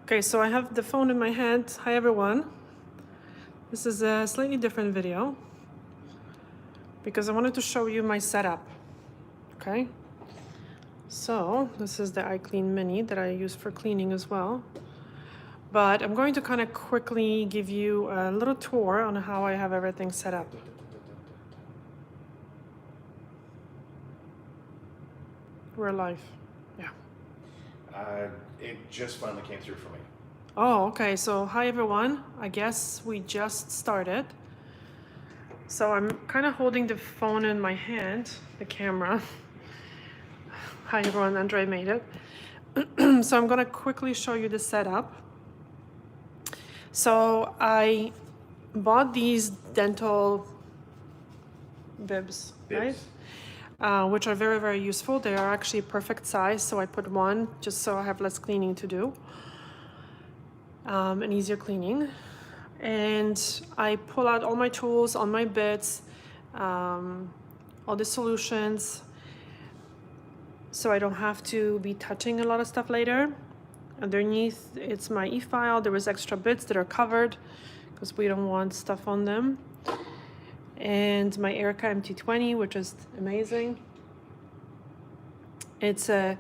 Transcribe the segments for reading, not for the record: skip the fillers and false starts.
Okay, so I have the phone in my hand. Hi everyone. This is a slightly different video because I wanted to show you my setup. Okay, so this is the iClean Mini that I use for cleaning as well. But I'm going to kind of quickly give you a little tour on how I have everything set up. We're live. Yeah. It just finally came through for me. Oh, okay. So hi everyone. I guess we just started. So I'm kind of holding the phone in my hand, the camera. Hi everyone, Andre made it. So I'm gonna quickly show you the setup. So I bought these dental bibs, right? Which are very, very useful. They are actually perfect size. So I put one just so I have less cleaning to do. And easier cleaning. And I pull out all my tools, all my bits, all the solutions, so I don't have to be touching a lot of stuff later. Underneath, it's my EFILE. There was extra bits that are covered because we don't want stuff on them. And my Erica MT20, which is amazing. It's a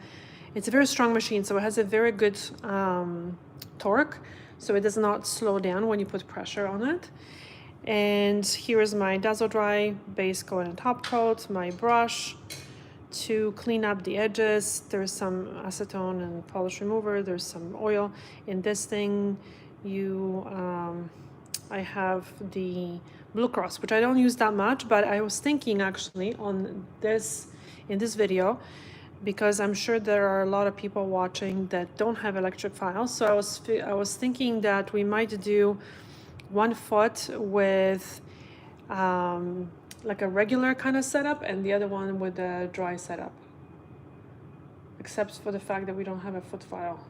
very strong machine, so it has a very good torque, so it does not slow down when you put pressure on it. And here is my Dazzle Dry base coat and top coat, my brush to clean up the edges. There's some acetone and polish remover. There's some oil in this thing. I have the Blue Cross, which I don't use that much, but I was thinking actually on this, in this video, because I'm sure there are a lot of people watching that don't have electric files. So I was thinking that we might do one foot with like a regular kind of setup and the other one with a dry setup, except for the fact that we don't have a foot file.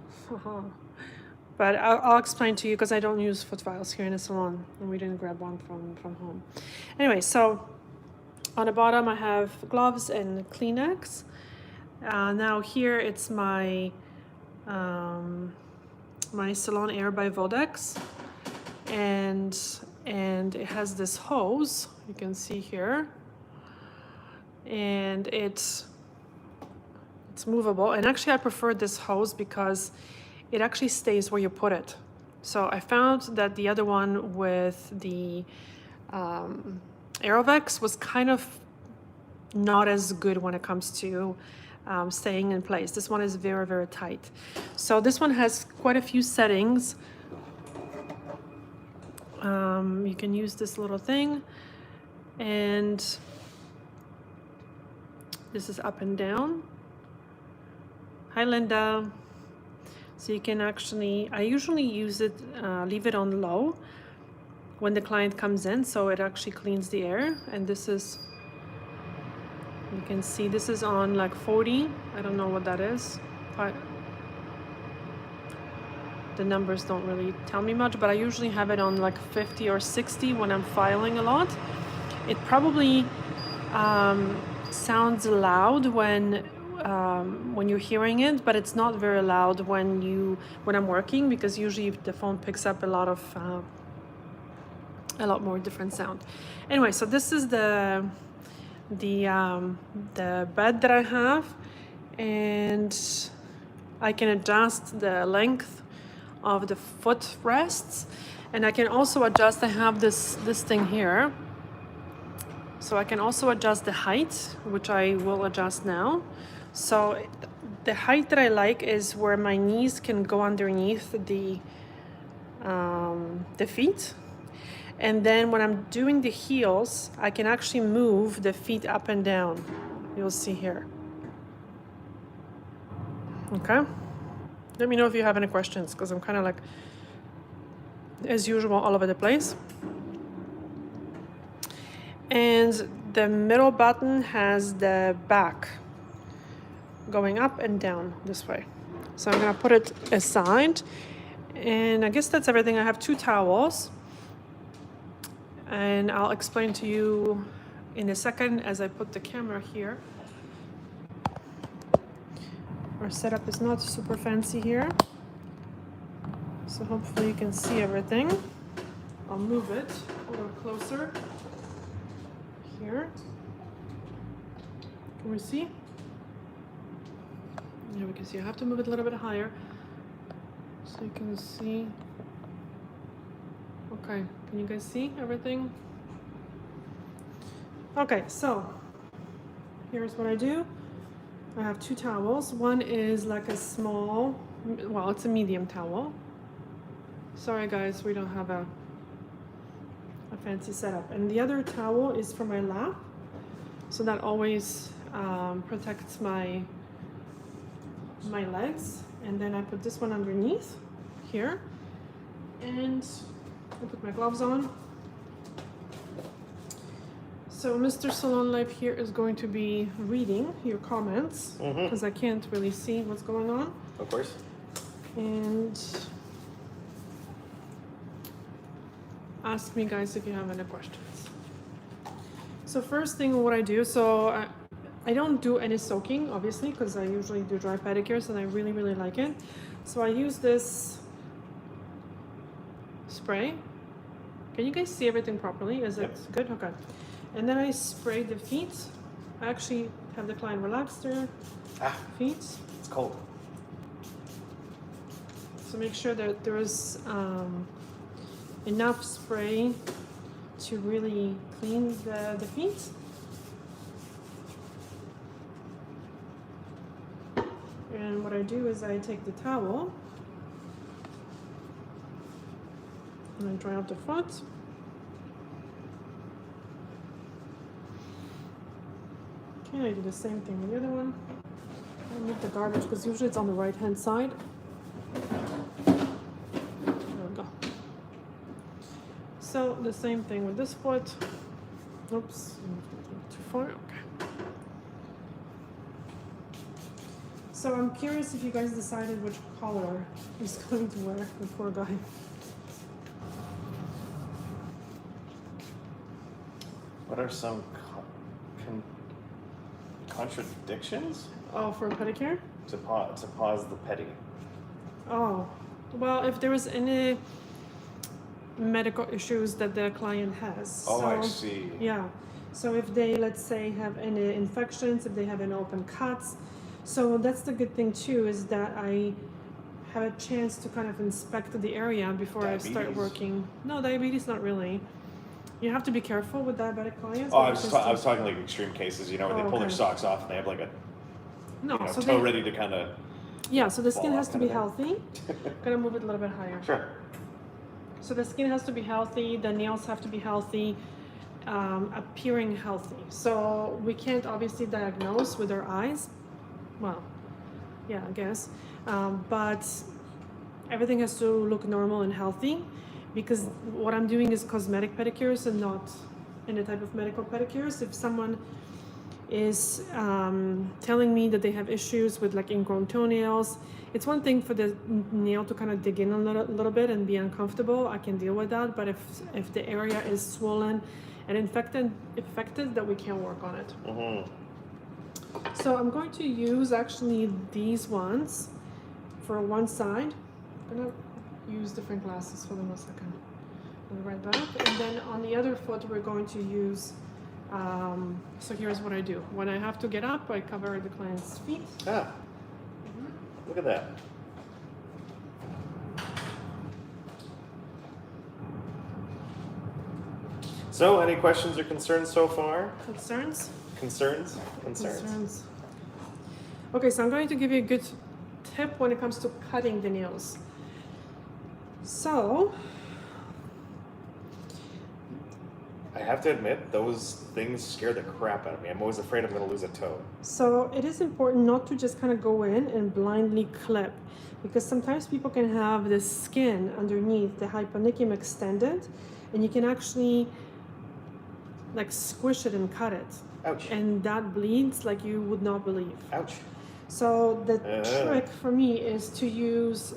But I'll explain to you because I don't use foot files here in the salon and we didn't grab one from home. Anyway, so on the bottom I have gloves and Kleenex. Now here it's my my Salon Air by Vodex, and it has this hose you can see here, and it's movable. And actually I prefer this hose because it actually stays where you put it. So I found that the other one with the Aerovex was kind of not as good when it comes to staying in place. This one is very, very tight. So this one has quite a few settings. You can use this little thing, and this is up and down. Hi, Linda. So you can actually, I usually use it, leave it on low when the client comes in, so it actually cleans the air. And this is, you can see this is on like 40. I don't know what that is. The numbers don't really tell me much, but I usually have it on like 50 or 60 when I'm filing a lot. It probably sounds loud when you're hearing it, but it's not very loud when I'm working, because usually the phone picks up a lot more different sound. Anyway, so this is the bed that I have, and I can adjust the length of the foot rests, and I can also adjust, I have this thing here, so I can also adjust the height, which I will adjust now. So the height that I like is where my knees can go underneath the feet, and then when I'm doing the heels, I can actually move the feet up and down. You'll see here. Okay. Let me know if you have any questions, because I'm kind of like, as usual, all over the place. And the middle button has the back going up and down this way. So I'm gonna put it aside. And I guess that's everything. I have 2 towels. And I'll explain to you in a second as I put the camera here. Our setup is not super fancy here. So hopefully you can see everything. I'll move it a little closer. Here. Can we see? Yeah, we can see. I have to move it a little bit higher so you can see. Okay, can you guys see everything? Okay, so here's what I do. I have 2 towels. One is like a small, well, it's a medium towel. Sorry guys, we don't have a fancy setup. And the other towel is for my lap, so that always protects my legs. And then I put this one underneath here, and I put my gloves on. So Mr. Salon Life here is going to be reading your comments because I can't really see what's going on. Of course. And ask me guys if you have any questions. So first thing what I do, so I don't do any soaking obviously because I usually do dry pedicures and I really like it. So I use this spray. Can you guys see everything properly? Is it good? Okay. And then I spray the feet. I actually have the client relax their feet. It's cold. So make sure that there is enough spray to really clean the feet. And what I do is I take the towel and I dry out the foot. Okay, I do the same thing with the other one. I move the garbage because usually it's on the right hand side. There we go. So the same thing with this foot. Oops, too far. Okay. So I'm curious if you guys decided which color he's going to wear, the poor guy. What are some contradictions? Oh, for a pedicure? To pause the petty. Oh, well, if there was any medical issues that the client has. Oh, so, I see. Yeah. So if they, let's say, have any infections, if they have any open cuts. So that's the good thing too, is that I have a chance to kind of inspect the area before I start working. No, diabetes, not really. You have to be careful with diabetic clients. Oh, I was talking like extreme cases, you know, where they pull their socks off and they have like a so toe ready to kind of. Yeah, so the skin has to be healthy. Gonna move it a little bit higher. Sure. So the skin has to be healthy, the nails have to be healthy, appearing healthy. So we can't obviously diagnose with our eyes. Well, yeah, I guess. But everything has to look normal and healthy, because what I'm doing is cosmetic pedicures and not any type of medical pedicures. If someone is telling me that they have issues with like ingrown toenails, it's one thing for the nail to kind of dig in a little bit and be uncomfortable. I can deal with that. But if the area is swollen and infected, that we can't work on it. So I'm going to use actually these ones for one side. I'm gonna use different glasses. Hold on a second. I'll be right back. And then on the other foot, we're going to use. So here's what I do. When I have to get up, I cover the client's feet. Look at that. So, any questions or concerns so far? Concerns? Concerns? Okay, so I'm going to give you a good tip when it comes to cutting the nails. So, I have to admit, those things scare the crap out of me. I'm always afraid I'm going to lose a toe. So it is important not to just kind of go in and blindly clip, because sometimes people can have the skin underneath the hyponychium extended, and you can actually like squish it and cut it. Ouch. And that bleeds like you would not believe. Ouch. So the trick for me is to use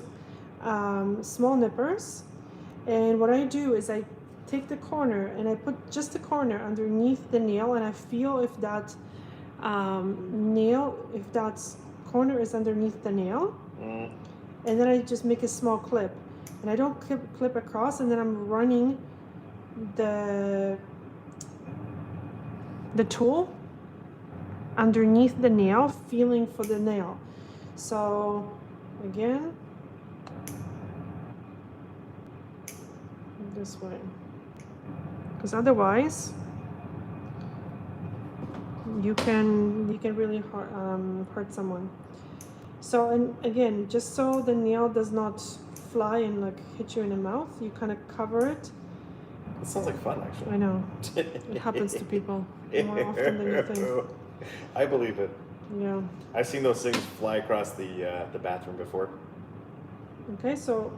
small nippers, and what I do is I take the corner and I put just the corner underneath the nail, and I feel if that corner is underneath the nail, and then I just make a small clip. And I don't clip across, and then I'm running the tool underneath the nail, feeling for the nail. So again, this way, because otherwise you can really hurt someone. So, and again, just so the nail does not fly and like hit you in the mouth, you kind of cover it. It sounds like fun, actually. I know. It happens to people more often than you think. I believe it. Yeah. I've seen those things fly across the bathroom before. Okay, so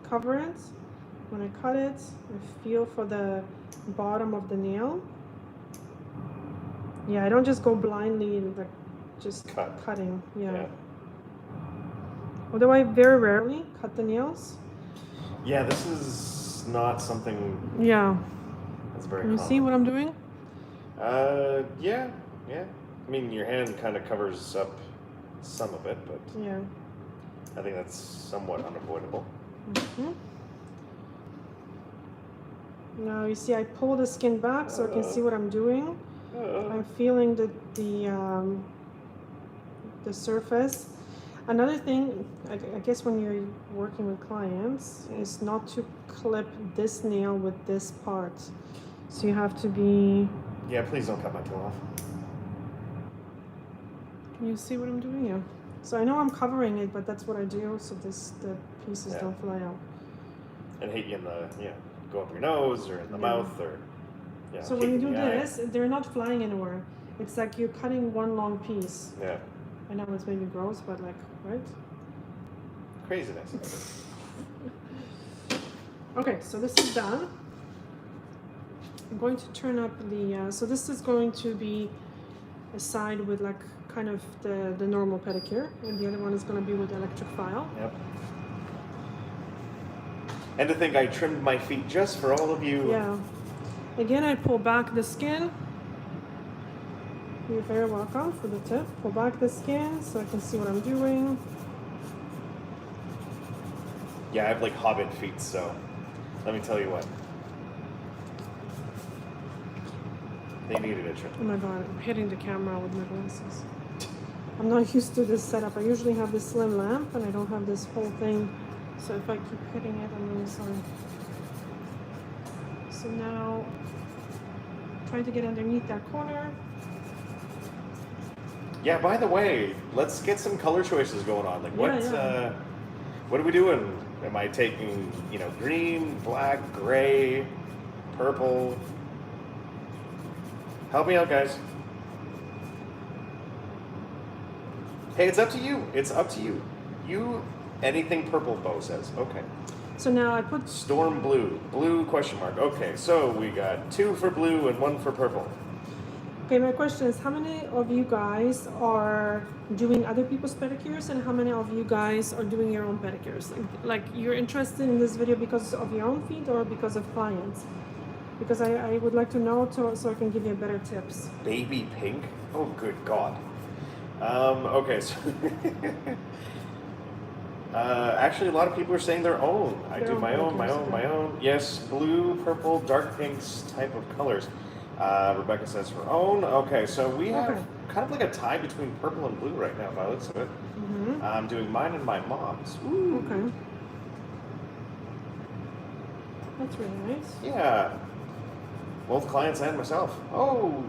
cover it. When I cut it, I feel for the bottom of the nail. Yeah, I don't just go blindly like just cutting. Yeah. Although I very rarely cut the nails. Yeah, this is not something. Yeah. That's very. Can you common. see what I'm doing? Yeah. I mean, your hand kind of covers up some of it, but yeah, I think that's somewhat unavoidable. Mm-hmm. Now you see, I pull the skin back so I can see what I'm doing. I'm feeling the surface. Another thing, I guess when you're working with clients, is not to clip this nail with this part. So you have to be... Yeah, please don't cut my toe off. Can you see what I'm doing? Yeah. So I know I'm covering it, but that's what I do, so the pieces don't fly out. And hit you in the, go up your nose or in the mouth or... Yeah, so when you do this, they're not flying anywhere. It's like you're cutting one long piece. Yeah. I know it's maybe gross, but like, right? Craziness. Okay, so this is done. I'm going to turn up the, so this is going to be a side with like kind of the normal pedicure, and the other one is going to be with electric file. Yep. And to think I trimmed my feet just for all of you. Yeah. Again, I pull back the skin. You're very welcome for the tip. Pull back the skin so I can see what I'm doing. Yeah, I have like hobbit feet, so let me tell you what. They needed a trim. Oh my god, I'm hitting the camera with my glasses. I'm not used to this setup. I usually have this slim lamp and I don't have this whole thing. So if I keep hitting it, I'm really sorry. So now, trying to get underneath that corner. Yeah, by the way, let's get some color choices going on. Like, what are we doing? Am I taking, green, black, gray, purple? Help me out, guys. Hey, it's up to you. It's up to you. Anything purple, Bo says. Okay. So now I put... Storm blue. Blue question mark. Okay, so we got 2 for blue and 1 for purple. Okay, my question is, how many of you guys are doing other people's pedicures, and how many of you guys are doing your own pedicures? Like you're interested in this video because of your own feet or because of clients? Because I would like to know so I can give you better tips. Baby pink? Oh, good God. Okay, so... actually, a lot of people are saying their own. I do my own. Yes, blue, purple, dark pinks type of colors. Rebecca says her own. Okay, so we have kind of like a tie between purple and blue right now, by the looks of it. Mm-hmm. I'm doing mine and my mom's. Ooh. Okay. That's really nice. Yeah. Both clients and myself. Oh.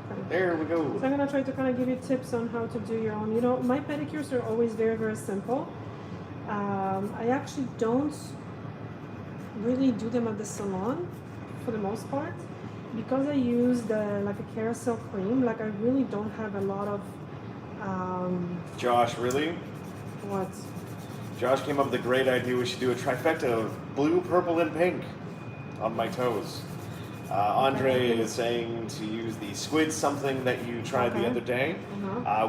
Okay. There we go. So I'm going to try to kind of give you tips on how to do your own. My pedicures are always very, very simple. I actually don't really do them at the salon for the most part. Because I use a carousel cream, I really don't have a lot of... Josh, really? What? Josh came up with a great idea. We should do a trifecta of blue, purple, and pink on my toes. Andre is saying to use the squid something that you tried the other day,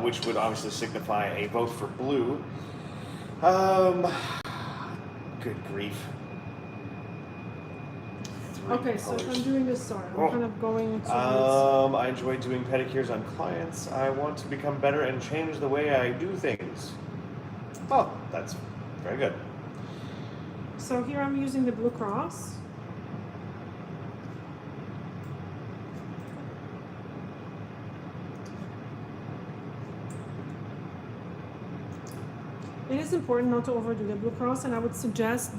which would obviously signify a vote for blue. Good grief. Okay, so if I'm doing this, sorry, I'm kind of going to... I enjoy doing pedicures on clients. I want to become better and change the way I do things. Oh, that's very good. So here I'm using the Blue Cross. It is important not to overdo the Blue Cross, and I would suggest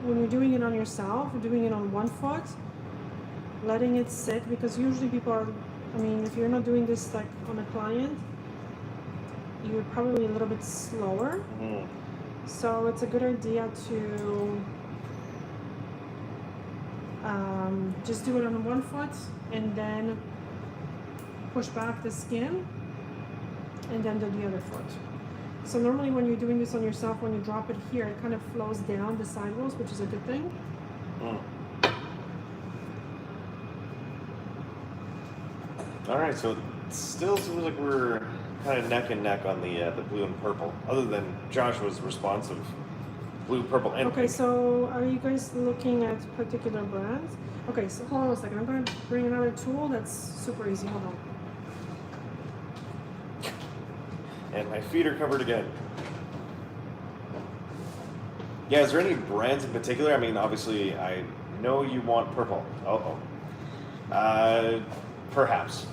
when you're doing it on yourself, doing it on one foot, letting it sit, because usually people are, I mean, if you're not doing this like on a client, you're probably a little bit slower. Mm. So it's a good idea to just do it on one foot and then push back the skin and then do the other foot. So normally when you're doing this on yourself, when you drop it here, it kind of flows down the side walls, which is a good thing. Mm. All right, so it still seems like we're kind of neck and neck on the blue and purple, other than Josh was responsive. Blue, purple, and okay, pink. so are you guys looking at particular brands? Okay, so hold on a second. I'm going to bring another tool that's super easy. Hold on. And my feet are covered again. Yeah, is there any brands in particular? I mean, obviously, I know you want purple. Perhaps.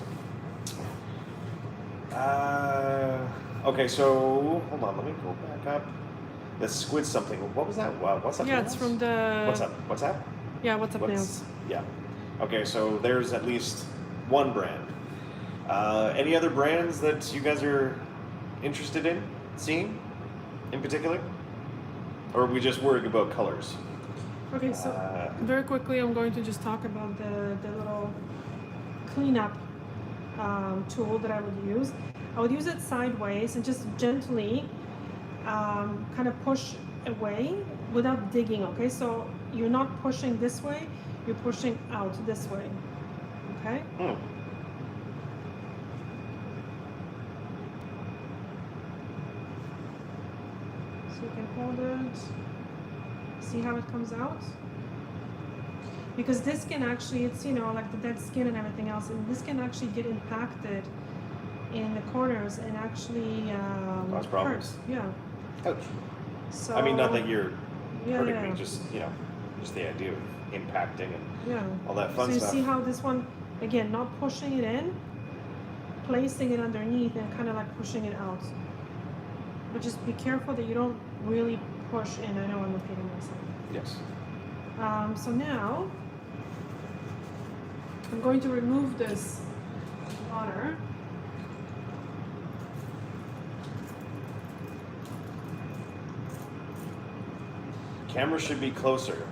Okay, so hold on. Let me go back up. The squid something. What was that? What's up? Yeah, nails? it's from the... What's up? What's that? Yeah, What's Up Nails. Yeah. Okay, so there's at least one brand. Any other brands that you guys are interested in seeing in particular? Or are we just worried about colors? Okay, so very quickly I'm going to just talk about the little cleanup tool that I would use. I would use it sideways and just gently kind of push away without digging, okay? So you're not pushing this way, you're pushing out this way, okay? Mm. So you can hold it, see how it comes out? Because this can actually, it's, you know, like the dead skin and everything else, and this can actually get impacted in the corners and actually Cause problems. hurt. Yeah. Ouch. So, I mean, not that you're hurting yeah. me, just, you know, just the idea of impacting and Yeah. all that fun So you stuff. see how this one, again, not pushing it in, placing it underneath and kind of like pushing it out. But just be careful that you don't really push in. I know I'm repeating myself. Yes. So now I'm going to remove this water. Camera should be closer.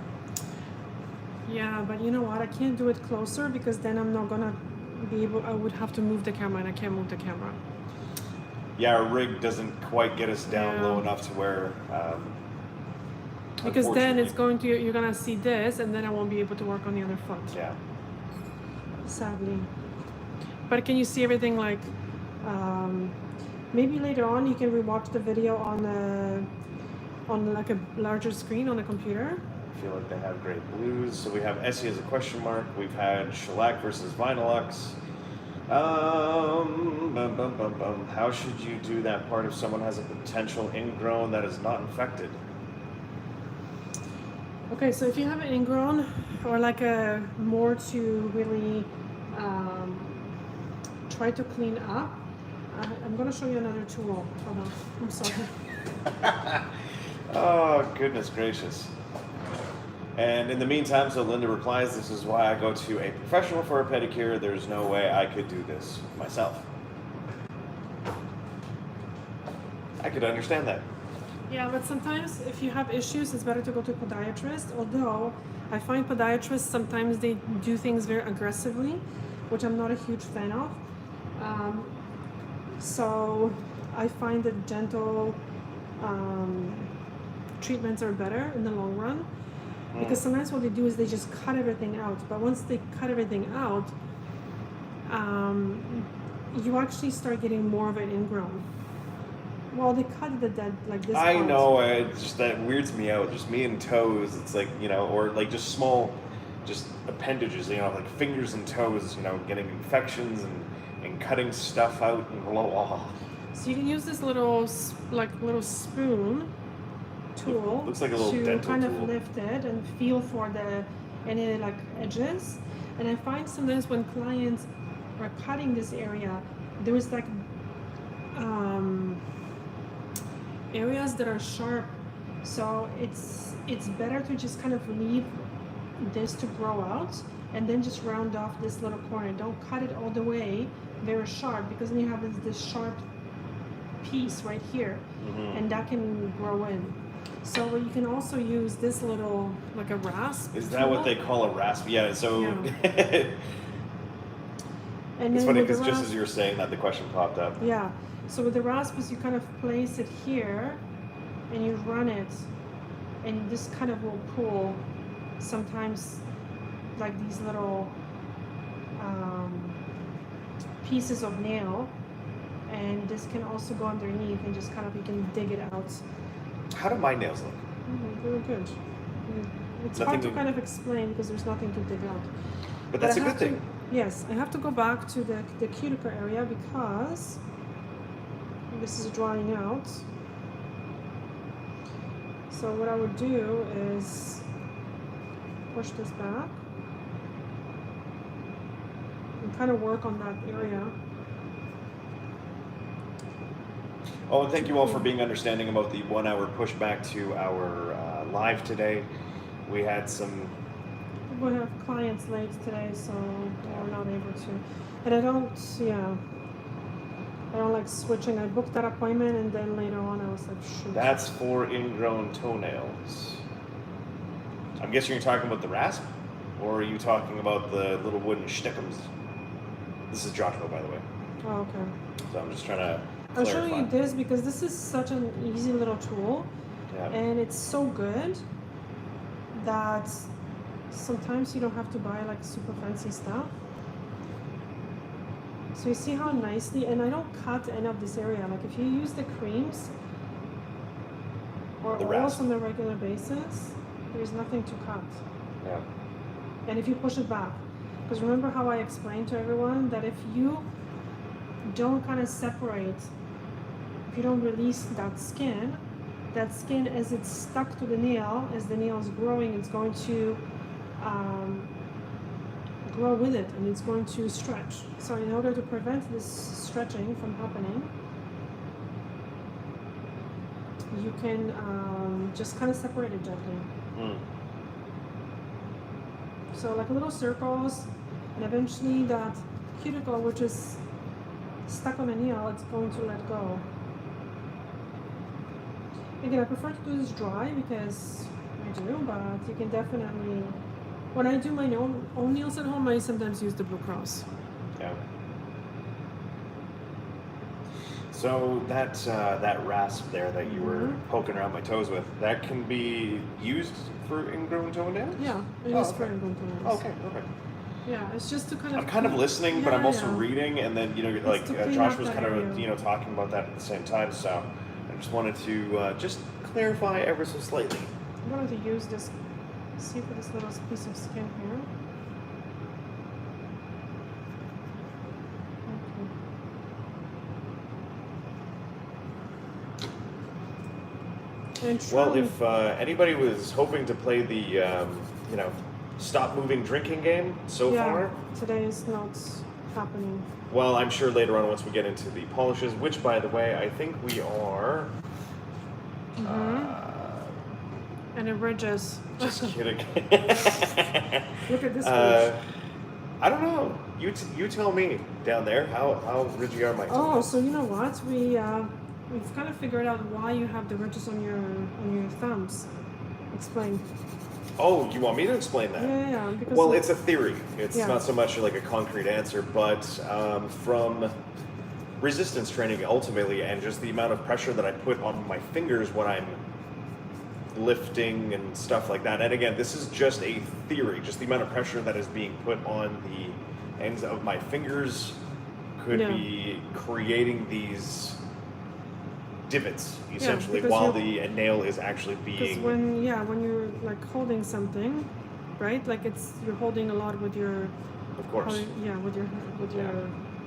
Yeah, but you know what? I can't do it closer because then I'm not gonna be able, I would have to move the camera and I can't move the camera. Yeah, our rig doesn't quite get us down Yeah. low enough to where. Because then it's unfortunately- going to, you're gonna see this and then I won't be able to work on the other foot. Yeah. Sadly. But can you see everything like, maybe later on you can rewatch the video on like a larger screen on the computer. I feel like they have great blues. So we have Essie as a question mark. We've had shellac versus Vinylux. How should you do that part if someone has a potential ingrown that is not infected? Okay, so if you have an ingrown or like a more to really try to clean up, I'm gonna show you another tool. Hold on, I'm sorry. Oh, goodness gracious. And in the meantime, so Linda replies, this is why I go to a professional for a pedicure. There's no way I could do this myself. I could understand that. Yeah, but sometimes if you have issues, it's better to go to a podiatrist. Although I find podiatrists sometimes they do things very aggressively, which I'm not a huge fan of. So I find that gentle treatments are better in the long run. Because sometimes what they do is they just cut everything out. But once they cut everything out, you actually start getting more of an ingrown. Well, they cut the dead like this. I part. know, it's just that weirds me out. Just me and toes. It's like, you know, or like just small, just appendages. You know, like fingers and toes. You know, getting infections and cutting stuff out and blah blah. So you can use this little little spoon tool Looks like a little to dental kind tool. of lift it and feel for any like edges. And I find sometimes when clients are cutting this area, there is like areas that are sharp, so it's better to just kind of leave this to grow out and then just round off this little corner. Don't cut it all the way very sharp, because then you have this sharp piece right here, and that can grow in. So you can also use this little, like a rasp. Is that what they call a rasp? Yeah, so Yeah. And it's then funny with the because just rasp- as you were saying that, the question popped up. Yeah. So with the rasp is you kind of place it here and you run it, and this kind of will pull sometimes like these little pieces of nail, and this can also go underneath and just kind of, you can dig it out. How do my nails look? Very good. It's Nothing hard to to- kind of explain because there's nothing to dig out. But that's I a good have to- thing. Yes, I have to go back to the cuticle area because this is drying out. So what I would do is push this back and kind of work on that area. Oh, and thank you all for being understanding about the 1 hour pushback to our live today. We had some. We have clients late today, so we're not able to. And I don't like switching. I booked that appointment, and then later on I was like, shoot. That's for ingrown toenails. I'm guessing you're talking about the rasp? Or are you talking about the little wooden stickums? This is Joshua, by the way. Oh, okay. So I'm just trying to I'm clarify. showing you this because this is such an easy little tool, Yeah. and it's so good that sometimes you don't have to buy like super fancy stuff. So you see how nicely, and I don't cut any of this area. Like if you use the creams or The oils rasp. on a regular basis, there's nothing to cut. Yeah. And if you push it back, because remember how I explained to everyone that if you don't kind of separate, if you don't release that skin as it's stuck to the nail, as the nail is growing, it's going to grow with it, and it's going to stretch. So in order to prevent this stretching from happening, you can just kind of separate it gently. So like little circles, and eventually that cuticle, which is stuck on the nail, it's going to let go. Again, I prefer to do this dry because I do, but you can definitely, when I do my own nails at home, I sometimes use the Blue Cross. Yeah. So that rasp there that you were poking around my toes with, that can be used for ingrown toenails? Yeah, it is for ingrown toenails. Oh, okay, okay. Yeah, it's just to kind of. I'm kind of listening, but I'm also Yeah. reading, and then like to clean Josh up was that kind of area. talking about that at the same time. So I just wanted to just clarify ever so slightly. I'm going to use this, see for this little piece of skin here. Okay. And Well, try- if anybody was hoping to play the stop moving drinking game so far, today is not happening. well, I'm sure later on once we get into the polishes, which by the way I think we are. And it ridges. Just kidding. Look at this ridge. I don't know. You tell me down there how ridgy are my toes. Oh, so you know what? We've kind of figured out why you have the ridges on your thumbs. Explain. Oh, you want me to explain that? Yeah, because Well, it's a theory. It's Yeah. not so much like a concrete answer, but from resistance training ultimately, and just the amount of pressure that I put on my fingers when I'm lifting and stuff like that. And again, this is just a theory. Just the amount of pressure that is being put on the ends of my fingers could Yeah. be creating these divots essentially because while you're- the nail is actually Because being. when you're like holding something, right? Like you're holding a lot with your. Of course. With your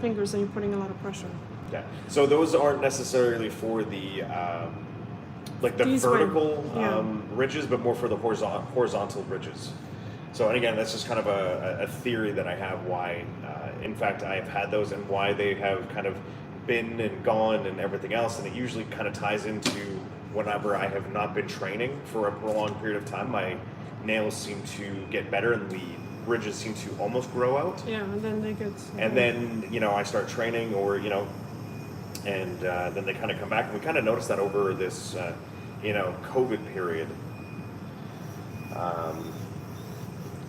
fingers, and you're putting a lot of pressure. Yeah. So those aren't necessarily for the like the These vertical yeah. ridges, but more for the horizontal ridges. So, and again, that's just kind of a theory that I have why, in fact, I have had those and why they have kind of been and gone and everything else. And it usually kind of ties into whenever I have not been training for a prolonged period of time, my nails seem to get better and the ridges seem to almost grow out. Yeah, and then they get... And then, you know, I start training or, you know, and then they kind of come back. And we kind of noticed that over this, you know, COVID period.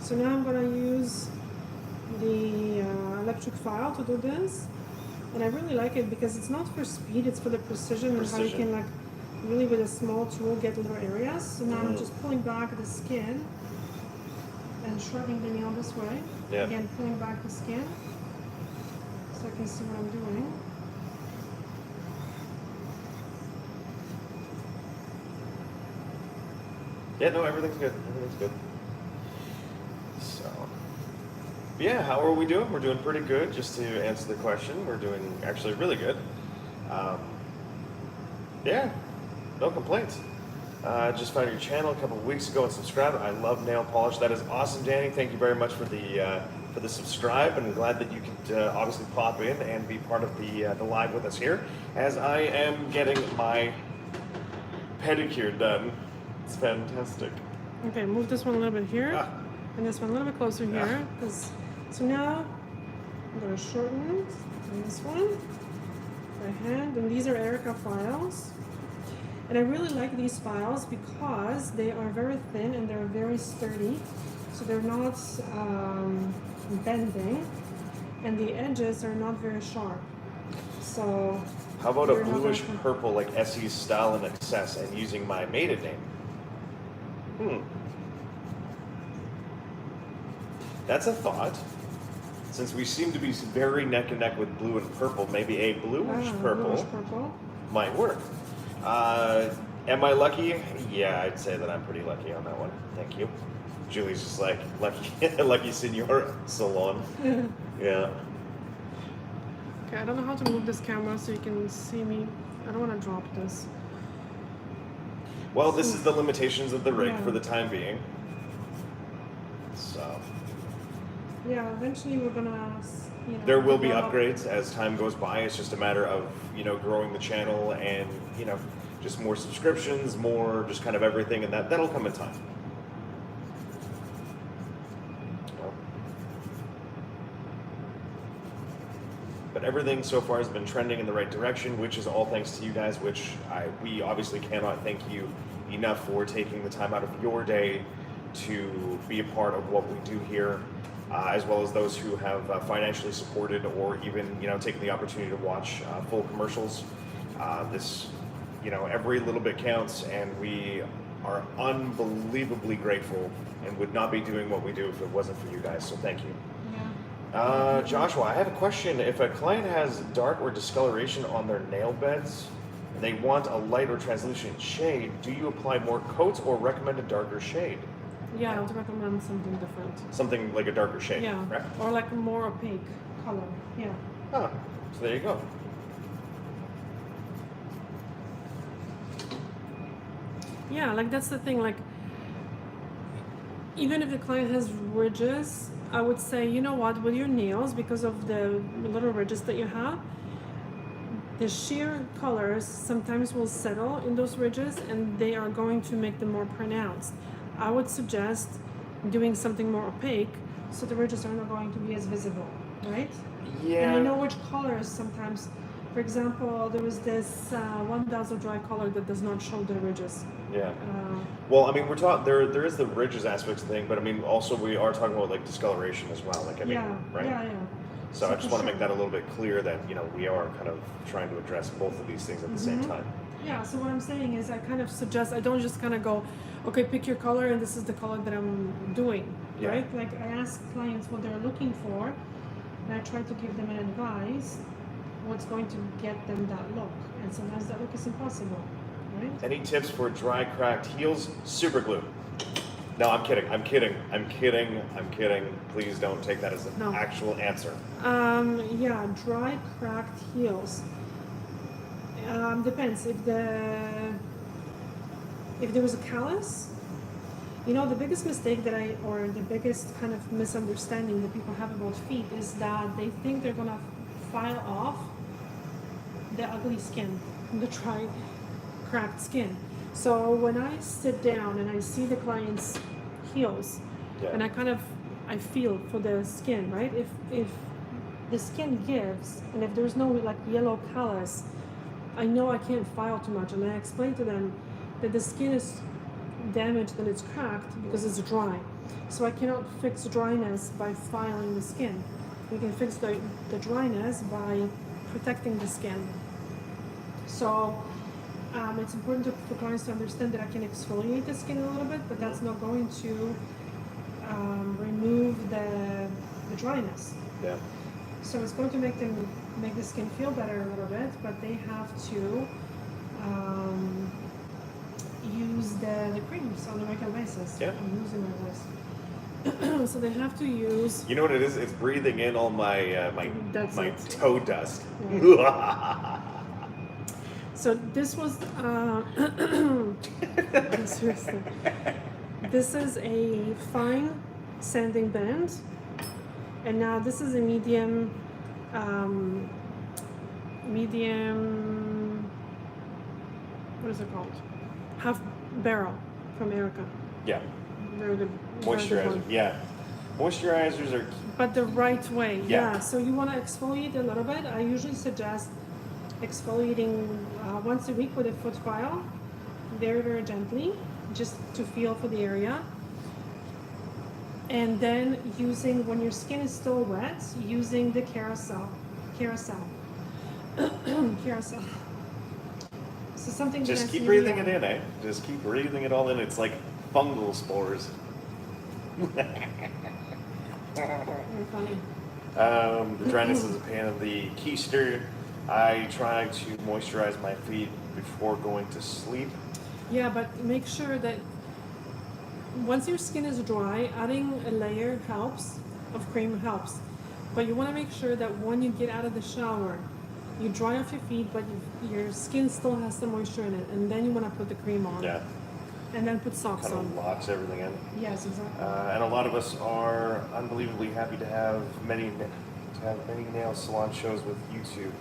So now I'm going to use the electric file to do this. And I really like it because it's not for speed, it's for the precision. And how you can, like, really with a small tool get little areas. So now I'm just pulling back the skin and shrugging the nail this way. Yeah. Again, pulling back the skin so I can see what I'm doing. Yeah, no, everything's good. Everything's good. So, yeah, how are we doing? We're doing pretty good. Just to answer the question, we're doing actually really good. Yeah, no complaints. Just found your channel a couple of weeks ago and subscribed. I love nail polish. That is awesome, Danny. Thank you very much for the subscribe, and I'm glad that you could obviously pop in and be part of the live with us here, as I am getting my pedicure done. It's fantastic. Okay, move this one a little bit here, and this one a little bit closer here. So now I'm going to shorten this one by hand, and these are Erica files. And I really like these files because they are very thin and they're very sturdy, so they're not bending, and the edges are not very sharp. So how about a bluish purple like Essie's Style and Excess and using my maiden name? That's a thought. Since we seem to be very neck and neck with blue and purple, maybe a bluish purple might work. Am I lucky? Yeah, I'd say that I'm pretty lucky on that one. Thank you. Julie's just like, lucky, lucky senor salon. Yeah. Okay, I don't know how to move this camera so you can see me. I don't want to drop this. Well, this is the limitations of the rig for the time being. So. Yeah, eventually we're gonna, you know, there will be upgrades as time goes by. It's just a matter of, you know, growing the channel and, you know, just more subscriptions, more just kind of everything, and that'll come in time. But everything so far has been trending in the right direction, which is all thanks to you guys, which we obviously cannot thank you enough for taking the time out of your day to be a part of what we do here, as well as those who have financially supported or even, you know, taken the opportunity to watch full commercials. This, you know, every little bit counts, and we are unbelievably grateful and would not be doing what we do if it wasn't for you guys, so thank you. Joshua, I have a question. If a client has dark or discoloration on their nail beds and they want a light or translucent shade, do you apply more coats or recommend a darker shade? Yeah, I would recommend something different. Something like a darker shade, yeah, right? Or like a more opaque color, yeah. Huh, so there you go. Yeah, like that's the thing, like even if the client has ridges, I would say, you know what, with your nails, because of the little ridges that you have, the sheer colors sometimes will settle in those ridges and they are going to make them more pronounced. I would suggest doing something more opaque so the ridges are not going to be as visible, right? Yeah. And I know which colors sometimes. For example, there was this one dazzle dry color that does not show the ridges. Yeah. Well, I mean, we're talking there is the ridges aspects thing, but I mean, also we are talking about like discoloration as well. Like, I mean, right? Yeah. So I just want to make that a little bit clear that, you know, we are kind of trying to address both of these things at the same time. Yeah. So what I'm saying is, I kind of suggest, I don't just kind of go, okay, pick your color and this is the color that I'm doing, right? Like I ask clients what they're looking for, and I try to give them an advice what's going to get them that look, and sometimes that look is impossible, right? Any tips for dry, cracked heels? Super glue. No, I'm kidding. I'm kidding. I'm kidding. I'm kidding. Please don't take that as an actual answer. Yeah, dry, cracked heels. Depends if the if there was a callus, you know, the biggest mistake or the biggest kind of misunderstanding that people have about feet is that they think they're gonna file off the ugly skin, the dry, cracked skin. So when I sit down and I see the client's heels, and I feel for the skin, right? If the skin gives, and if there's no like yellow callus, I know I can't file too much, and I explain to them that the skin is damaged and it's cracked because it's dry. So I cannot fix dryness by filing the skin. We can fix the dryness by protecting the skin. So it's important for clients to understand that I can exfoliate the skin a little bit, but that's not going to remove the dryness. Yeah. So it's going to make the skin feel better a little bit, but they have to use the creams on a regular basis. Yeah. I'm losing my voice. So they have to use. You know what it is? It's breathing in all my my toe dust. Yeah. So this was seriously. This is a fine sanding band, and now this is a medium. What is it called? Half barrel from Erica. Yeah. Very good. Moisturizer. Yeah. Moisturizers are. But the right way. Yeah. So you want to exfoliate a little bit. I usually suggest exfoliating once a week with a foot file, very, very gently, just to feel for the area. And then using, when your skin is still wet, using the carousel. So something Just keep breathing it in, eh? Just keep breathing it all in. It's like fungal spores. Very funny. The dryness is a pain in the keister. I try to moisturize my feet before going to sleep. Yeah, but make sure that once your skin is dry, adding a layer of cream helps. But you want to make sure that when you get out of the shower, you dry off your feet, but your skin still has some moisture in it, and then you want to put the cream on. Yeah. And then put socks Kind on. of locks everything in. Yes, exactly. And a lot of us are unbelievably happy to have many nail salon shows with YouTube.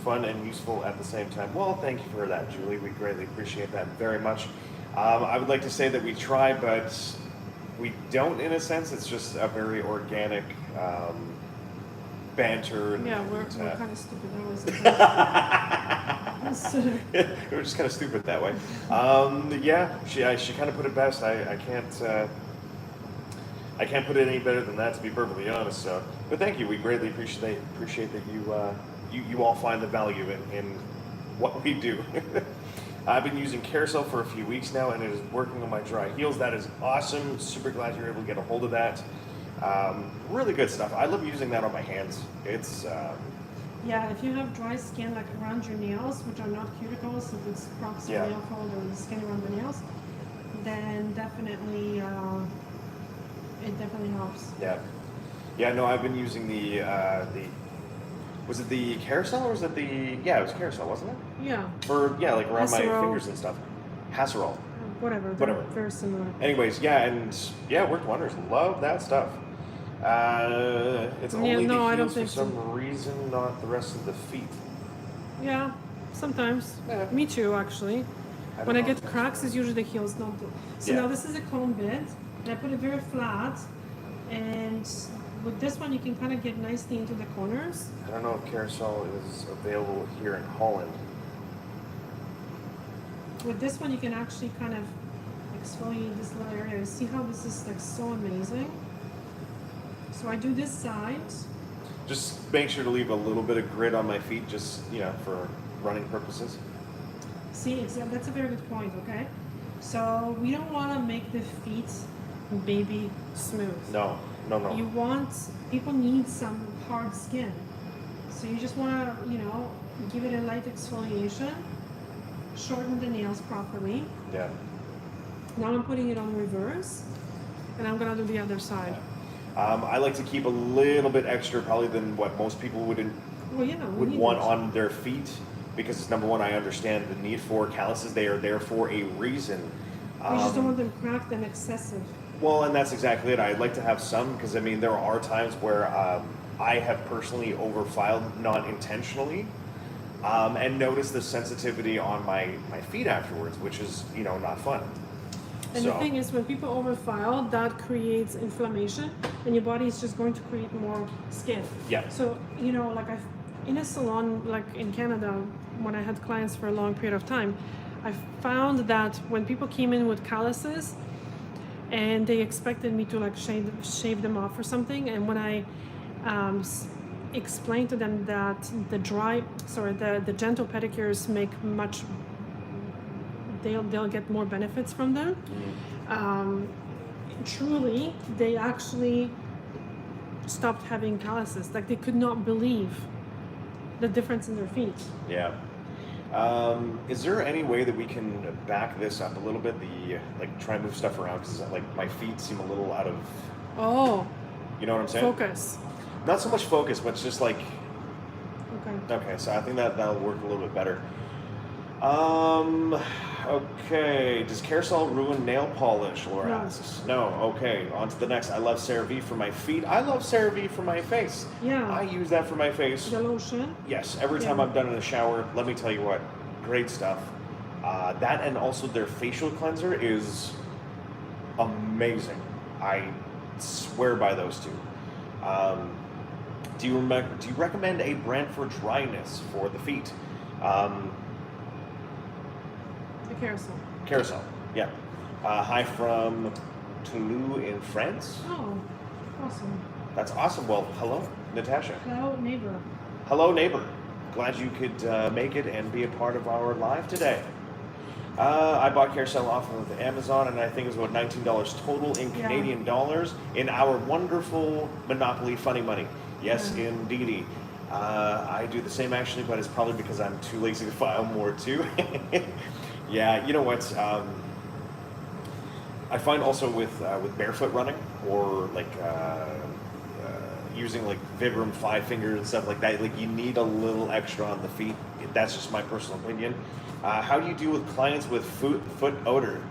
Fun and useful at the same time. Well, thank you for that, Julie. We greatly appreciate that very much. I would like to say that we try, but we don't in a sense. It's just a very organic banter. Yeah, we're kind of stupid. We're just kind of stupid that way. Yeah, she kind of put it best. I can't put it any better than that, to be perfectly honest. So, but thank you. We greatly appreciate that you all find the value in what we do. I've been using Carousel for a few weeks now, and it is working on my dry heels. That is awesome. Super glad you're able to get a hold of that. Really good stuff. I love using that on my hands. It's yeah, if you have dry skin like around your nails, which are not cuticles, if it's proximal nail fold or the skin around the nails, then definitely it definitely helps. Yeah. No, I've been using the was it the Carousel or was it it was Carousel, wasn't it? Yeah. Like around my fingers and stuff. Hasserol. Whatever. Very similar. Anyways, it worked wonders. Love that stuff. It's only the heels for some reason, not the rest of the feet. Yeah, sometimes. Yeah. Me too, actually. When I get cracks, it's usually the heels, not the... So now this is a cone bit, and I put it very flat, and with this one you can kind of get nicely into the corners. I don't know if Carousel is available here in Holland. With this one you can actually kind of exfoliate this little area. See how this is like so amazing? So I do this side. Just make sure to leave a little bit of grit on my feet, just, for running purposes. See, that's a very good point, okay? So we don't want to make the feet baby smooth. No. People need some hard skin. So you just want to, give it a light exfoliation, shorten the nails properly. Yeah. Now I'm putting it on reverse, and I'm going to do the other side. I like to keep a little bit extra probably than what most people would want on their feet, because number one, I understand the need for calluses. They are there for a reason. You just don't want them cracked and excessive. Well, and that's exactly it. I'd like to have some because I mean there are times where I have personally overfiled not intentionally, and noticed the sensitivity on my feet afterwards, which is not fun. And the thing is, when people overfile, that creates inflammation, and your body is just going to create more skin. Yeah. So like in a salon, like in Canada, when I had clients for a long period of time, I found that when people came in with calluses, and they expected me to like shave them off or something, and when I explained to them that the gentle pedicures make much, they'll get more benefits from them. Truly, they actually stopped having calluses. Like they could not believe the difference in their feet. Yeah. Is there any way that we can back this up a little bit? Try and move stuff around because my feet seem a little out of. Oh. You know what I'm saying? Focus. Not so much focus, but it's just like. Okay. Okay, so I think that'll work a little bit better. Okay. Does Carousel ruin nail polish? Laura asks. No. Okay. On to the next. I love CeraVe for my feet. I love CeraVe for my face. Yeah. I use that for my face. The lotion. Yes. Every time I'm done in the shower, let me tell you what, great stuff. That and also their facial cleanser is amazing. I swear by those two. Do you recommend a brand for dryness for the feet? Carousel, yeah. Hi from Toulouse in France. Oh, awesome. That's awesome. Well, hello, Natasha. Hello, neighbor. Hello, neighbor. Glad you could make it and be a part of our live today. I bought Carousel off of Amazon, and I think it was about $19 total in Canadian dollars in our wonderful Monopoly Funny Money. Yes, indeedy. I do the same actually, but it's probably because I'm too lazy to file more too. Yeah, you know what? I find also with barefoot running or using like Vibram 5 finger and stuff like that, you need a little extra on the feet. That's just my personal opinion. How do you deal with clients with foot odor?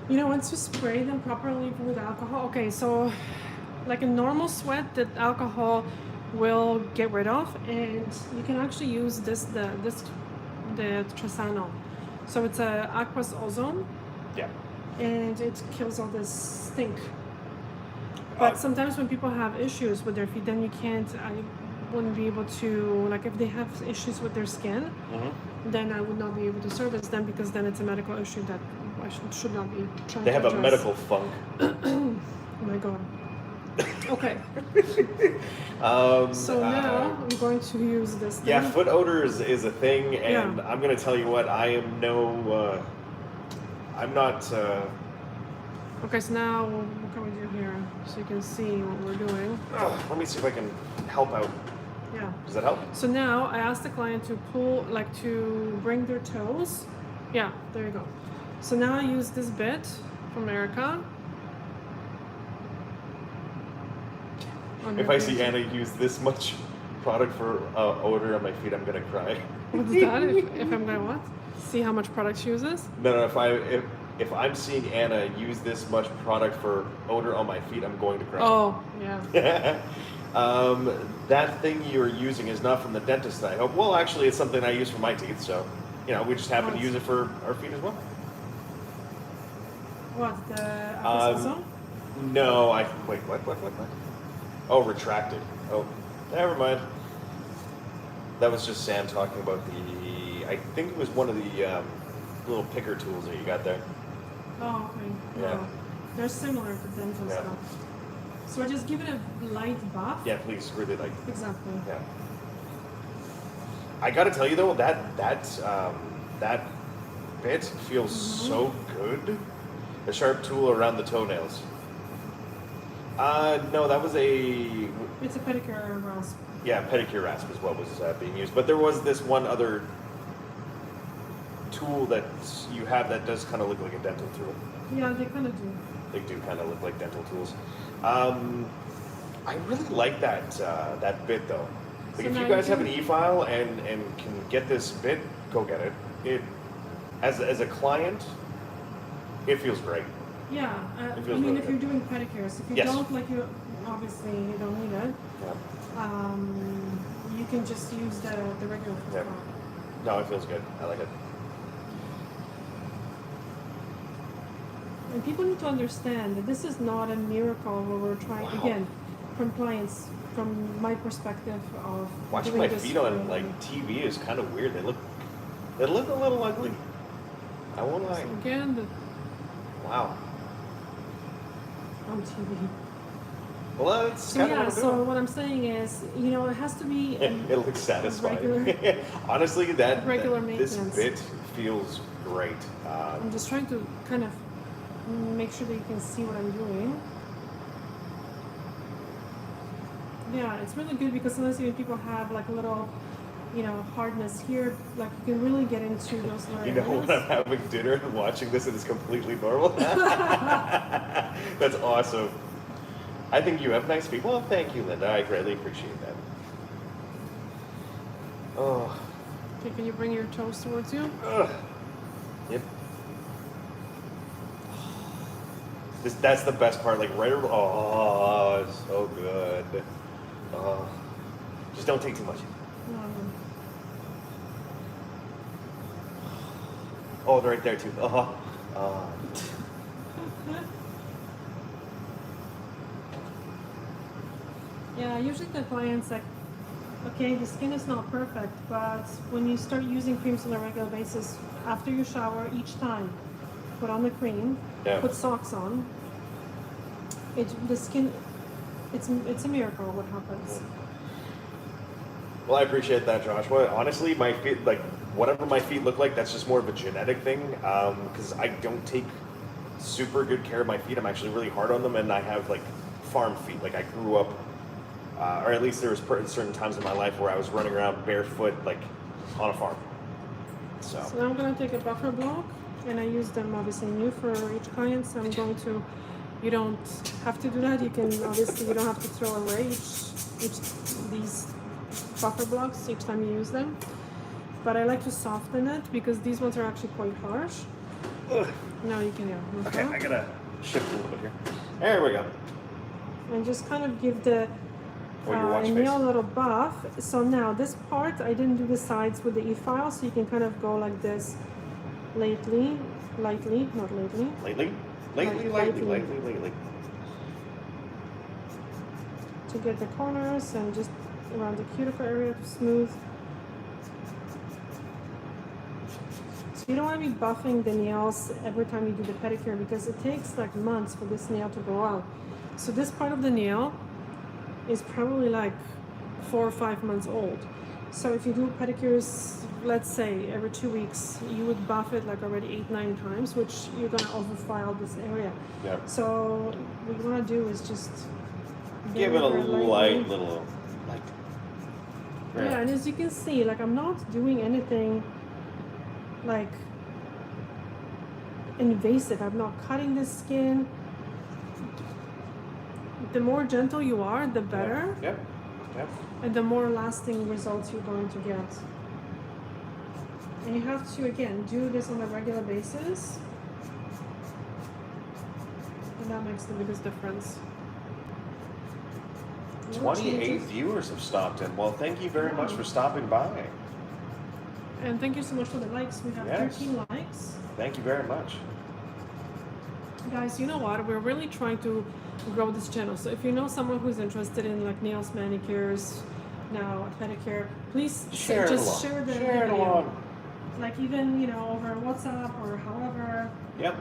Once you spray them properly with alcohol, okay, so like a normal sweat that alcohol will get rid of, and you can actually use the Tresano. So it's a aqueous ozone. Yeah. And it kills all this stink. But sometimes when people have issues with their feet, then I wouldn't be able to, if they have issues with their skin, then I would not be able to service them because then it's a medical issue that I should not be trying to address. They have a medical funk. Oh my God. Okay. So now I'm going to use this thing. Yeah, foot odor is a thing, and I'm going to tell you what, I am I'm not... Okay, so now what can we do here? So you can see what we're doing. Let me see if I can help out. Yeah. Does that help? So now I asked the client to to bring their toes. Yeah, there you go. So now I use this bit from Erica. If I see Anna use this much product for odor on my feet, I'm gonna cry. What's that? If I'm gonna what? See how much product she uses? No. If I'm seeing Anna use this much product for odor on my feet, I'm going to cry. Oh, yeah. That thing you're using is not from the dentist, I hope. Well, actually, it's something I use for my teeth, so we just happen to use it for our feet as well. What, the aqueous No, wait, what? Oh, retracted. Oh, never mind. That was just Sam talking about I think it was one of the little picker tools that you got there. Oh, okay. Yeah. No. They're similar to dental stuff. So I just give it a light buff. Yeah, please, really light. Exactly. Yeah. I gotta tell you though, that bit feels so good. The sharp tool around the toenails. No, that was It's a pedicure rasp. Yeah, pedicure rasp is what was being used. But there was this one other tool that you have that does kind of look like a dental tool. Yeah, they kind of do. They do kind of look like dental tools. I really like that bit though. Like, if you guys have an EFILE and can get this bit, go get it. As a client, It feels great. Yeah, It I feels mean, really if good. you're doing pedicures, if you Yes. don't, like, you obviously you don't need it. Yeah. You can just use the regular foot Yep. pump. No, it feels good. I like it. And people need to understand that this is not a miracle where we're trying, Wow. again, from clients, from my perspective of Watching doing my this feet on for- like TV is kind of weird. They look a little ugly. I won't lie. So again, Wow. on TV. Well, that's So kind of yeah, what I'm so doing. what I'm saying is, you know, it has to be It looks satisfying. regular- Honestly, regular this maintenance. bit feels great. I'm just trying to kind of make sure that you can see what I'm doing. Yeah, it's really good because sometimes even people have like a little, you know, hardness here. Like you can really get into those little You know, areas. when I'm having dinner and watching this, and it's completely normal. That's awesome. I think you have nice feet. Well, thank you, Linda. I greatly appreciate that. Oh, Okay, can you bring your toes towards you? ugh. Yep. That's the best part. Like right. Oh, it's so good. Oh, just don't take too much. Oh, they're right there too. Yeah, usually the clients like, okay, the skin is not perfect, but when you start using creams on a regular basis, after you shower, each time, put on the cream, Yeah. put socks on. The skin, it's a miracle what happens. Well, I appreciate that, Josh. Well, honestly, my feet, like whatever my feet look like, that's just more of a genetic thing. Because I don't take super good care of my feet. I'm actually really hard on them, and I have like farm feet. Like I grew up, or at least there was certain times in my life where I was running around barefoot, like on a farm. So So now I'm going to take a buffer block, and I use them obviously new for each client. So I'm going to, you don't have to do that. You can obviously, you don't have to throw away each these buffer blocks each time you use them. But I like to soften it because these ones are actually quite harsh. ugh. Now you can, yeah. Okay, I gotta shift a little bit here. There we go. And just kind of give the Your watch nail face. a little buff. So now this part, I didn't do the sides with the EFILE, so you can kind of go like this lightly, not lately. Lately. To get the corners and just around the cuticle area to smooth. So you don't want to be buffing the nails every time you do the pedicure because it takes like months for this nail to grow out. So this part of the nail is probably like 4 or 5 months old. So if you do pedicures, let's say every 2 weeks, you would buff it like already 8-9 times, which you're gonna overfile this area. Yeah. So what you want to do is just Give it a very lightly. light little. Yeah, and as you can see, like I'm not doing anything like invasive. I'm not cutting the skin. The more gentle you are, the better, Yep. and the more lasting results you're going to get. And you have to, again, do this on a regular basis, and that makes the biggest difference. 28 viewers have stopped in. Well, thank you very much for stopping by. And thank you so much for the likes. We have Yes. 13 likes. Thank you very much. Guys, you know what? We're really trying to grow this channel. So if you know someone who's interested in like nails, manicures, now a pedicure, please Share it along. share the Share it video. along. Like even, you know, over WhatsApp or however. Yep.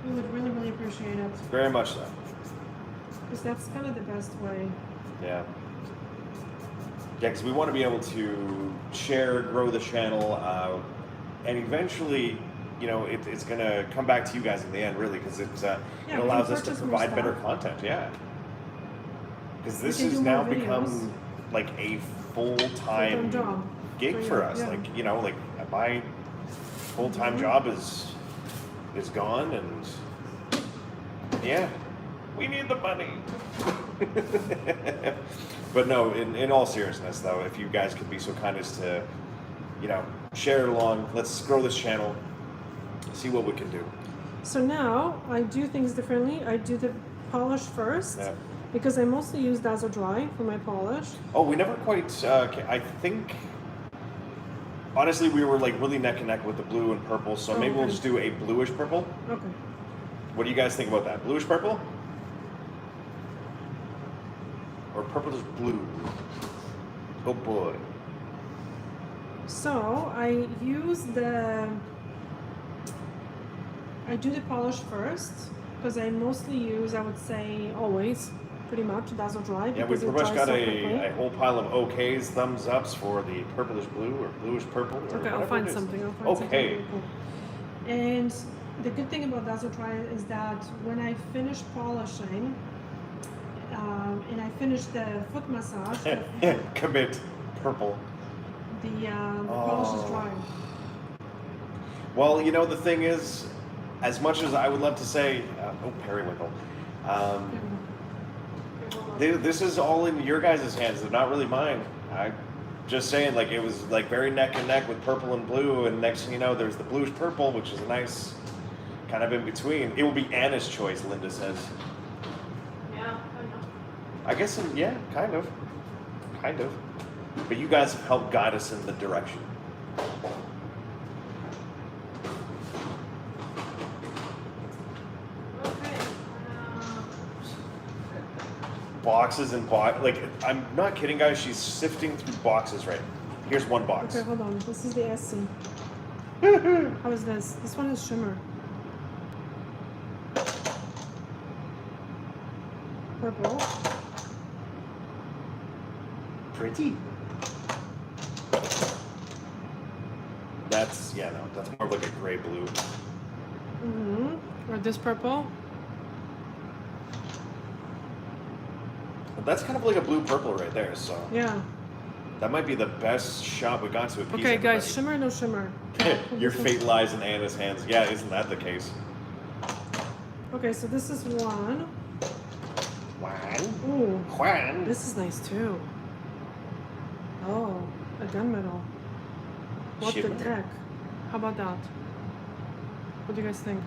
We would really, really appreciate it. Very much so. Because that's kind of the best way. Yeah. Yeah, because we want to be able to share, grow the channel, and eventually, you know, it's going to come back to you guys in the end, really, because it we allows can us to purchase more provide better stuff. content. Yeah. Because this can has do more now videos. become like a full-time Full-time job gig for for you, us. yeah. Like, you know, like my full-time job is gone, and yeah, we need the money. But no, in all seriousness though, if you guys could be so kind as to, you know, share it along, let's grow this channel. See what we can do. So now I do things differently. I do the polish first. Yeah. Because I mostly use Dazzle Dry for my polish. Oh, we never quite. I think. Honestly, we were like really neck and neck with the blue and purple, so maybe we'll just do a bluish purple. Okay. What do you guys think about that? Bluish purple? Or purplish blue? Oh boy. So I use I do the polish first because I mostly use, I would say, always, pretty much Dazzle Dry. Yeah, we because pretty it much dries got so quickly. a whole pile of okays, thumbs ups for the purplish blue or bluish purple. Or Okay, I'll whatever find it is. something. I'll find something Okay. really cool. And the good thing about Dazzle Dry is that when I finish polishing, and I finish the foot massage, Commit purple. the polish is dry. Well, you know, the thing is, as much as I would love to say, periwinkle, this is all in your guys' hands. They're not really mine. I just saying, like, it was like very neck and neck with purple and blue, and next thing you know, there's the bluish purple, which is a nice kind of in between. It will be Anna's choice, Linda says. Yeah, I know. I guess, yeah, kind of. But you guys have helped guide us in the direction. Boxes and like, I'm not kidding, guys. She's sifting through boxes right now. Here's one box. Okay, hold on. This is the EST. How is this? This one is shimmer. Purple. Pretty. That's, yeah, no, that's more like a gray blue. Or this purple. But that's kind of like a blue purple right there, so. Yeah. That might be the best shot we got to appease Okay, everybody. guys, shimmer, no shimmer. Your fate lies in Anna's hands. Yeah, isn't that the case? Okay, so this is one. Juan? Ooh, Juan? this is nice too. Oh, a gunmetal. What Shimmer. the heck? How about that? What do you guys think?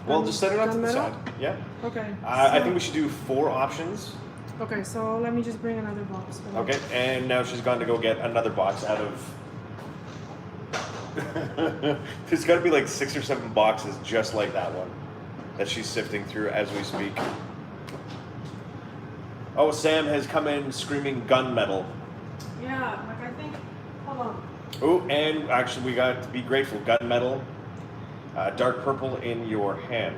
Well, just set it up to the gunmetal? side. Yeah. Okay. I so- think we should do 4 options. Okay, so let me just bring another box. For that. Okay, and now she's gone to go get another box out of. There's got to be like 6 or 7 boxes just like that one that she's sifting through as we speak. Oh, Sam has come in screaming gunmetal. Yeah, like I think. Hold on. Oh, and actually, we got to be grateful. Gunmetal, dark purple in your hand.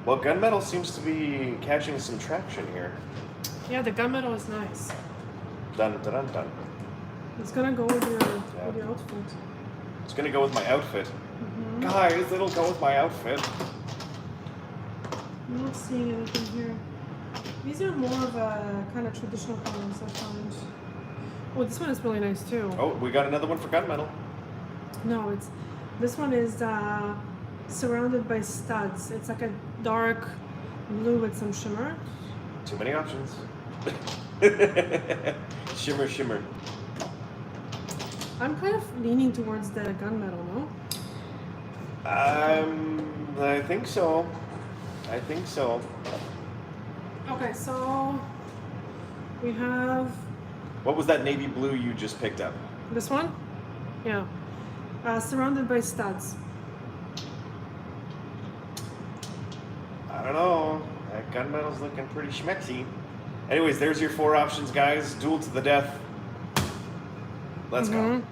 Well, gunmetal seems to be catching some traction here. Yeah, the gunmetal is nice. Dun dun dun dun. It's gonna go with your outfit. It's gonna go with my outfit. Guys, it'll go with my outfit. I'm not seeing anything here. These are more of a kind of traditional colors, I find. Oh, this one is really nice too. Oh, we got another one for gunmetal. No, this one is surrounded by studs. It's like a dark blue with some shimmer. Too many options. Shimmer, shimmer. I'm kind of leaning towards the gunmetal, no? I think so. Okay, so we have What was that navy blue you just picked up? this one. Yeah. Surrounded by studs. I don't know. That gunmetal's looking pretty schmexy. Anyways, there's your 4 options, guys. Duel to the death. Let's go.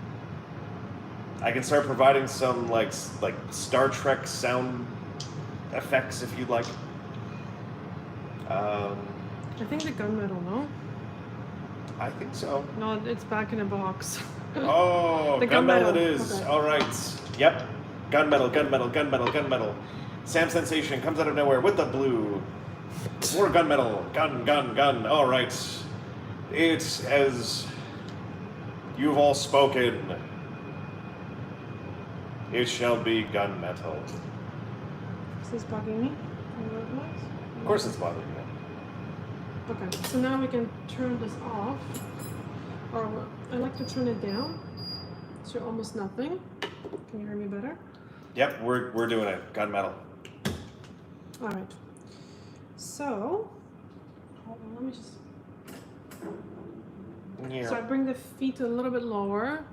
I can start providing some like Star Trek sound effects if you'd like. I think the gunmetal, no? I think so. No, it's back in a box. Oh, The gunmetal gunmetal. it is. Okay. All right. Yep. Gunmetal. Sam Sensation comes out of nowhere with the blue. More gunmetal. Gun. All right. It's as you've all spoken. It shall be gunmetal. Is this bugging me? Of course it's bothering you. Okay, so now we can turn this off. Or I like to turn it down. So almost nothing. Can you hear me better? Yep, we're doing it. Gunmetal. All right. So, hold on, let me just. Yeah. So I bring the feet a little bit lower.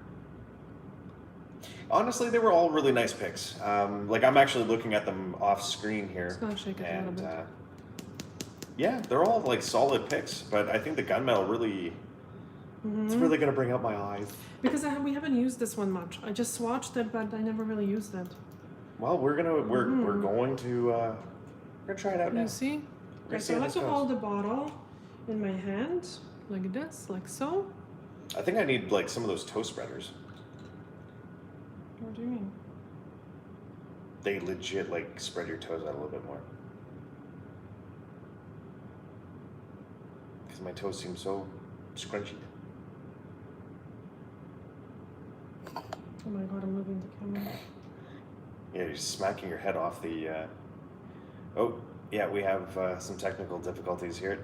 Honestly, they were all really nice picks. Like I'm actually looking at them off screen here. Just gonna shake it a little bit. Yeah, they're all like solid picks, but I think the gunmetal really, it's really gonna bring out my eyes. Because we haven't used this one much. I just swatched it, but I never really used it. Well, we're going to try it out now. You see? Okay, so I like to hold the bottle in my hand like this, like so. I think I need like some of those toe spreaders. What do you mean? They legit like spread your toes out a little bit more. Because my toes seem so scrunchy. Oh my god, I'm moving the camera. Yeah, you're smacking your head off the. Oh, yeah, we have some technical difficulties here.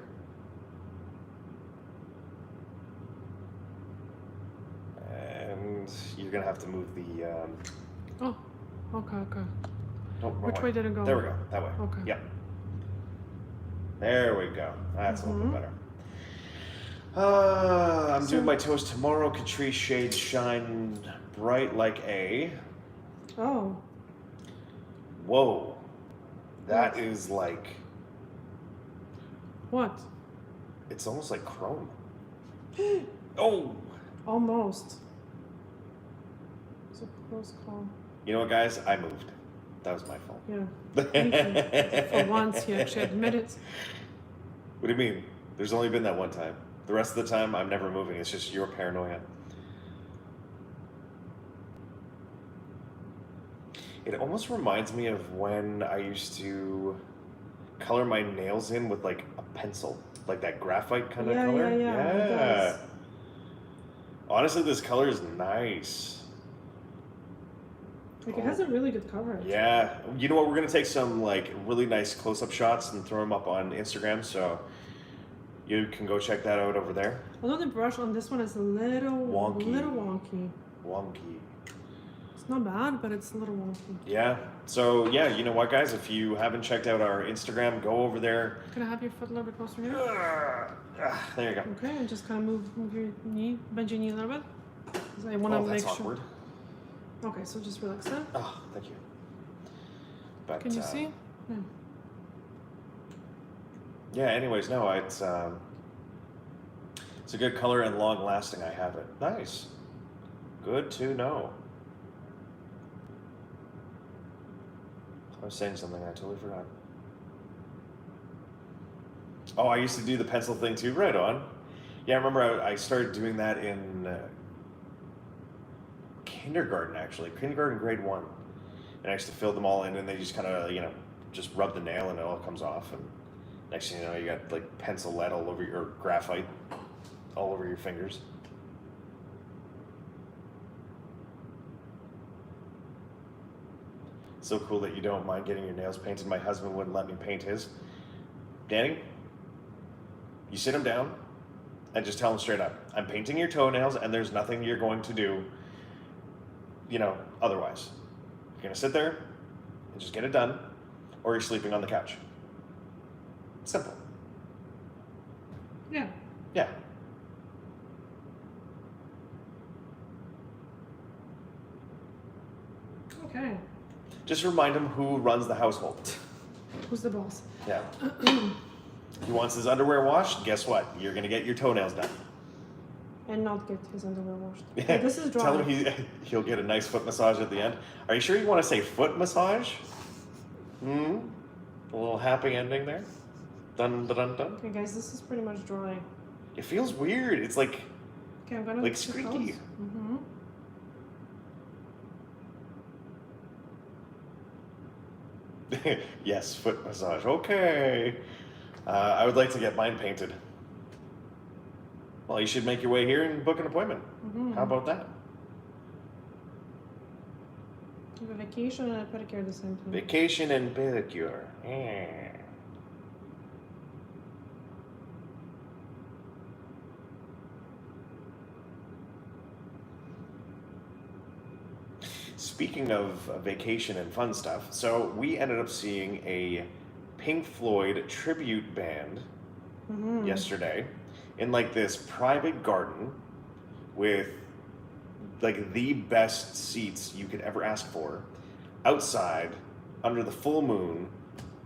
And you're gonna have to move the. Oh, okay, okay. Oh, Which way did it go? There we go. That way. Okay. Yep. There we go. That's a little bit better. I'm doing my toes tomorrow. Catrice shade Shine Bright Like A. Oh. Whoa. That is like. What? It's almost like chrome. Oh. Almost. It's a close call. You know what, guys? I moved. That was my fault. Yeah. Thank you. For once, you actually admit it. What do you mean? There's only been that one time. The rest of the time, I'm never moving. It's just your paranoia. It almost reminds me of when I used to color my nails in with like a pencil, like that graphite kind of color. Yeah. It does. Honestly, this color is nice. Like it has a really good coverage. Yeah. You know what? We're gonna take some like really nice close-up shots and throw them up on Instagram, so you can go check that out over there. Although the brush on this one is a little wonky. wonky. It's not bad, but it's a little wonky. Yeah. So yeah, you know what, guys? If you haven't checked out our Instagram, go over there. Can I have your foot a little bit closer here? There you go. Okay, and just kind of move your knee, bend your knee a little bit. 'Cause I want to make that's sure. awkward. Okay, so just relax it. Oh, thank you. But Can you see? Yeah. Yeah. Anyways, no, it's a good color and long lasting. I have it. Nice. Good to know. I was saying something. I totally forgot. Oh, I used to do the pencil thing too. Right on. Yeah, I remember I started doing that in kindergarten, actually. Kindergarten, grade 1. And I used to fill them all in, and they just kind of, just rub the nail, and it all comes off. And next thing you know, you got like pencil lead all over your graphite all over your fingers. So cool that you don't mind getting your nails painted. My husband wouldn't let me paint his. Danny, you sit him down and just tell him straight up, I'm painting your toenails and there's nothing you're going to do, otherwise. You're going to sit there and just get it done, or you're sleeping on the couch. Simple. Yeah. Yeah. Okay. Just remind him who runs the household. Who's the boss? Yeah. He wants his underwear washed. Guess what? You're going to get your toenails done. And not get his underwear washed. Okay, this is dry. Tell him he'll get a nice foot massage at the end. Are you sure you want to say foot massage? A little happy ending there. Dun dun dun dun. Okay, guys, this is pretty much dry. It feels weird. It's like Okay, I'm gonna like squeaky. Yes, foot massage. Okay. I would like to get mine painted. Well, you should make your way here and book an appointment. How about that? You have a vacation and a pedicure at the same time. Vacation and pedicure. speaking of vacation and fun stuff, so we ended up seeing a Pink Floyd tribute band yesterday in like this private garden with like the best seats you could ever ask for, outside under the full moon.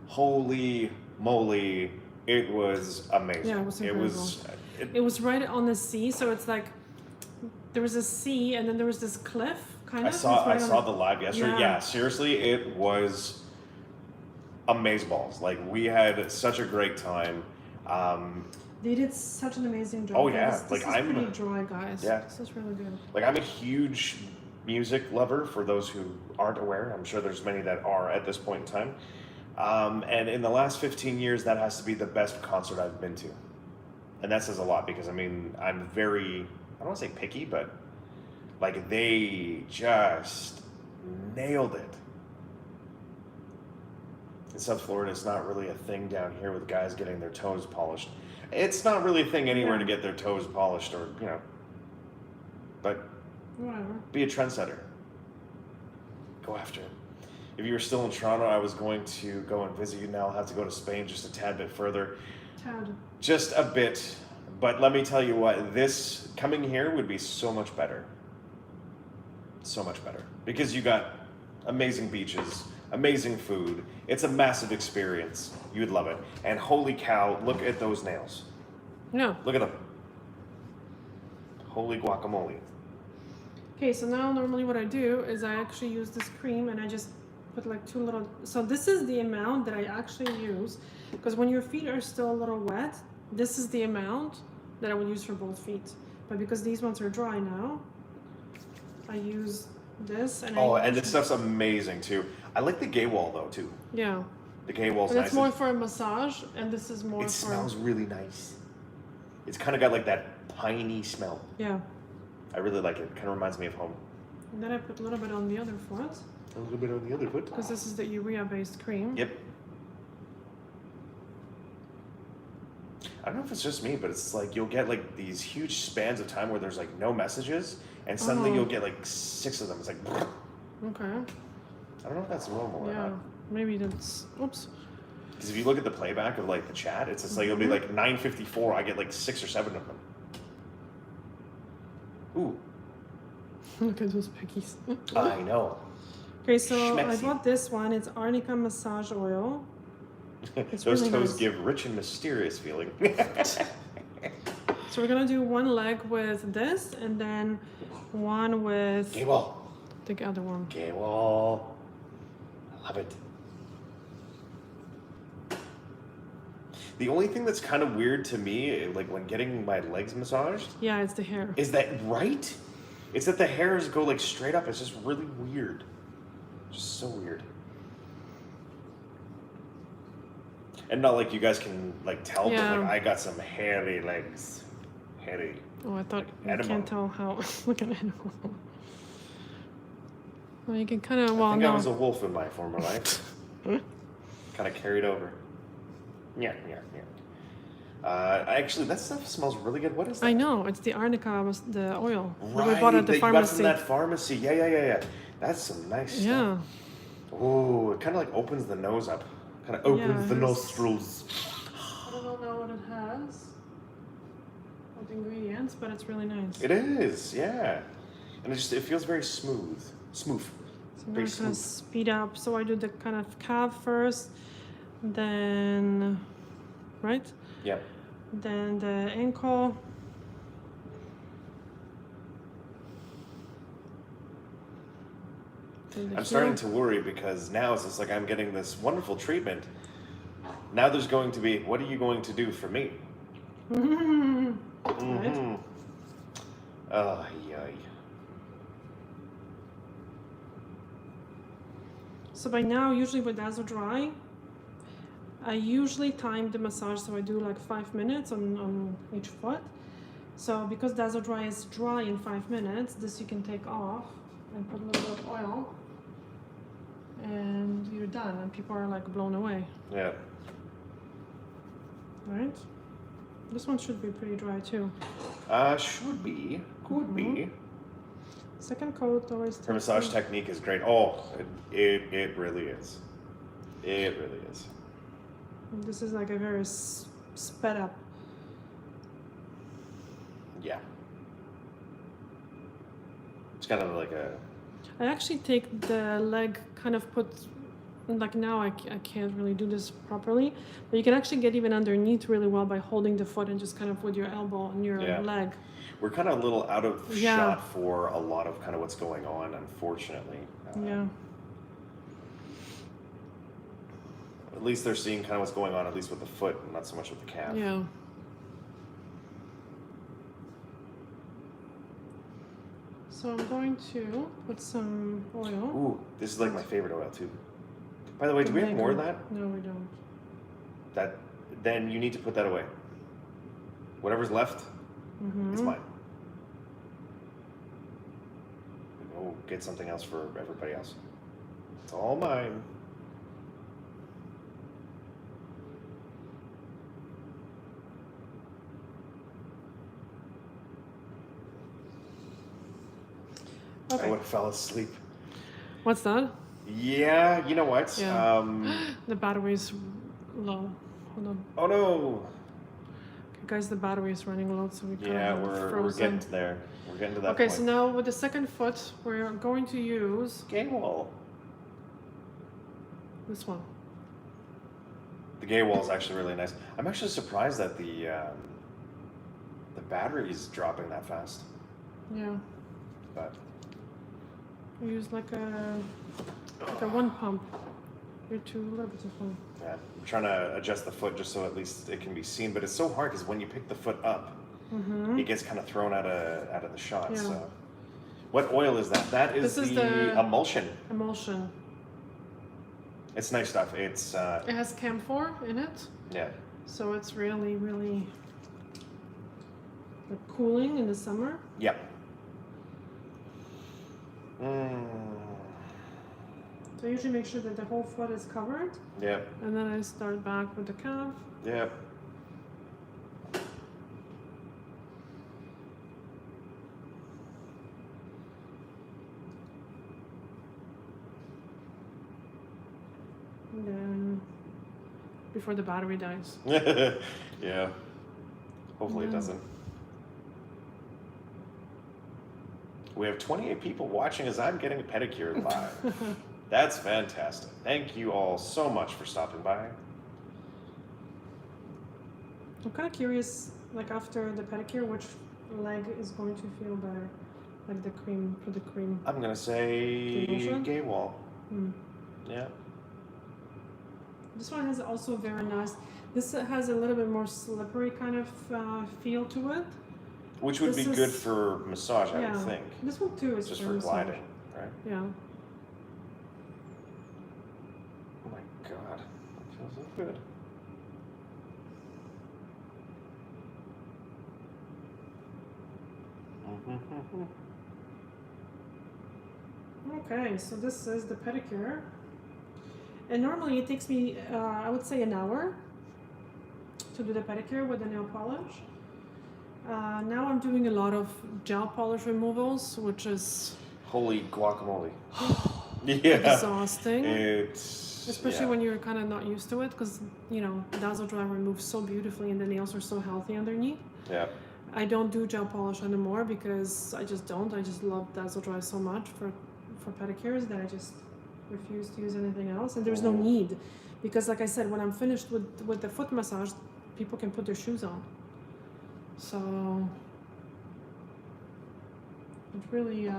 Holy moly, it was amazing. Yeah, it was incredible. It was right on the sea, so it's like there was a sea and then there was this cliff kind of. I saw the live yesterday. Yeah, seriously, it was amazeballs. Like, we had such a great time. They did such an amazing job. Oh yeah, this like is I'm pretty dry, guys. Yeah, this is really good. Like, I'm a huge music lover. For those who aren't aware, I'm sure there's many that are at this point in time. And in the last 15 years, that has to be the best concert I've been to. And that says a lot, because I mean, I'm very, I don't want to say picky, but like, they just nailed it. In South Florida, it's not really a thing down here with guys getting their toes polished. It's not really a thing anywhere to get their toes polished, or, you know, but whatever. Be a trendsetter. Go after it. If you were still in Toronto, I was going to go and visit you. Now I'll have to go to Spain just a tad bit further. Just a bit. But let me tell you what, this coming here would be so much better. So much better. Because you got amazing beaches, amazing food. It's a massive experience. You would love it. And holy cow, look at those nails. No. Look at them. Holy guacamole. Okay, so now normally what I do is I actually use this cream and I just put like 2 little, so this is the amount that I actually use, because when your feet are still a little wet, this is the amount that I would use for both feet. But because these ones are dry now, I use this. And and this stuff's amazing too. I like the gay wall though too. Yeah. The gay wall's but nice. It's more for a massage, and this is more It smells really nice. It's kind of got like that piney smell. Yeah. I really like it. Kind of reminds me of home. And then I put a little bit on the other foot. A little bit on the other foot. Because this is the urea-based cream. Yep. I don't know if it's just me, but it's like you'll get like these huge spans of time where there's like no messages, and suddenly you'll get like 6 of them. It's like, okay. I don't know if that's normal or not. Maybe that's, oops. Because if you look at the playback of like the chat, it's just like, it'll be like 9:54, I get like 6 or 7 of them. Ooh. Look at those pickies. I know. Okay, so Schmexy. I bought this one. It's Arnica Massage Oil. Those really toes nice. give rich and mysterious feeling. So we're gonna do one leg with this, and then one with Gay wall. the other one. Gay wall. I love it. The only thing that's kind of weird to me, like when getting my legs massaged, Yeah, it's the hair. is that, right? It's that the hairs go like straight up. It's just really weird. Just so weird. And not like you guys can like tell, but like I got some hairy legs. Hairy. Oh, I thought you Animal. can't tell how. Look at animal. Well, you can kind of. Well, I think no. I was a wolf in my former life. Kind of carried over. Yeah. Actually, that stuff smells really good. What is that? I know. It's the Arnica, the oil. Right, We bought it at the that you got pharmacy. from that pharmacy. Yeah. That's some nice stuff. Oh, it kind of like opens the nose up. Kind of opens the nostrils. I don't know what it has. What ingredients, but it's really nice. It is, yeah. And it feels very smooth. Smooth. So now I'm gonna speed up. So I do the kind of calf first, then, right? Yep. Then the ankle. I'm starting to worry, because now it's just like I'm getting this wonderful treatment. Now there's going to be, what are you going to do for me? Right. Oh, yay. So by now, usually with Dazzle Dry, I usually time the massage, so I do like 5 minutes on each foot. So because Dazzle Dry is dry in 5 minutes, this you can take off and put a little bit of oil, and you're done, and people are like blown away. Yeah. Right? This one should be pretty dry too. Should be. Could be. second coat always. Her massage technique is great. Oh, it really is. It really is. This is like a very sped up. Yeah. It's kind of like a. I actually take the leg, kind of put, like now I can't really do this properly, but you can actually get even underneath really well by holding the foot and just kind of with your elbow on your leg. We're kind of a little out of shot for a lot of kind of what's going on, unfortunately. Yeah. At least they're seeing kind of what's going on, at least with the foot, and not so much with the calf. Yeah. So I'm going to put some oil. Ooh, this is like my favorite oil too. By the way, do we have more of that? No, we don't. Then you need to put that away. Whatever's left, it's mine. Go get something else for everybody else. It's all mine. Okay. I would have fell asleep. What's that? Yeah, you know what? Yeah. The battery's low. Hold on. Oh no. Okay, guys, the battery is running low, so we we're getting to there. We're getting to that Okay, point. so now with the second foot, we're going to use gay wall. this one. The gay wall is actually really nice. I'm actually surprised that the battery is dropping that fast. Yeah. But We use like a one pump. You're too little bit of one. yeah, I'm trying to adjust the foot just so at least it can be seen. But it's so hard because when you pick the foot up, it gets kind of thrown out of the shot. Yeah. So, what oil is that? That is the emulsion. Emulsion. It's nice stuff. It's It has camphor in it, yeah. so it's really, really like cooling in the summer. Yep. So I usually make sure that the whole foot is covered. Yep. And then I start back with the calf. Yep. And then before the battery dies. Yeah. Hopefully it doesn't. We have 28 people watching as I'm getting a pedicure live. That's fantastic. Thank you all so much for stopping by. I'm kind of curious, like after the pedicure, which leg is going to feel better? Like the cream, for the cream. I'm going to say gay wall. Yeah. This one has also very nice, this has a little bit more slippery kind of feel to it. Which would be good for massage, I would think. This one too is just for for massage. gliding, right? Yeah. Oh my god, that feels so good. Okay, so this is the pedicure. And normally it takes me, I would say, an hour to do the pedicure with the nail polish. Now I'm doing a lot of gel polish removals, which is holy guacamole. Yeah, exhausting. It's especially when you're kind of not used to it, because you know Dazzle Dry removes so beautifully, and the nails are so healthy underneath. Yeah. I don't do gel polish anymore because I just don't. I just love Dazzle Dry so much for pedicures that I just refuse to use anything else, and there's no need, because like I said, when I'm finished with the foot massage, people can put their shoes on. So it really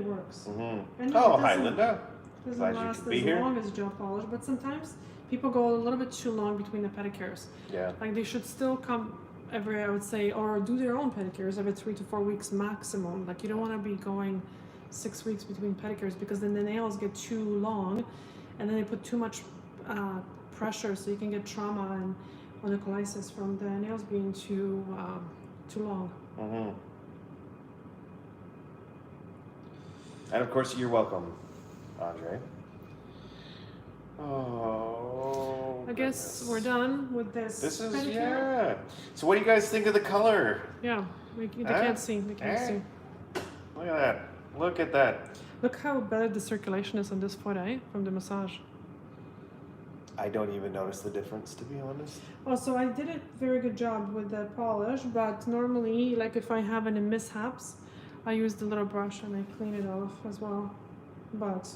works. And oh, hi Linda. Doesn't Glad last you could be as here. long as gel polish, but sometimes people go a little bit too long between the pedicures. Yeah. Like they should still come every, I would say, or do their own pedicures every 3 to 4 weeks maximum. Like you don't want to be going 6 weeks between pedicures, because then the nails get too long, and then they put too much pressure, so you can get trauma and onycholysis from the nails being too long. And of course, you're welcome, Andre. Oh. I guess we're done with this. This is pedicure. yeah. So what do you guys think of the color? Yeah, they Huh? can't see. They can't see. Look at that. Look at that. Look how better the circulation is on this foot, eh? From the massage. I don't even notice the difference, to be honest. Also, I did a very good job with the polish, but normally, like if I have any mishaps, I use the little brush and I clean it off as well. But,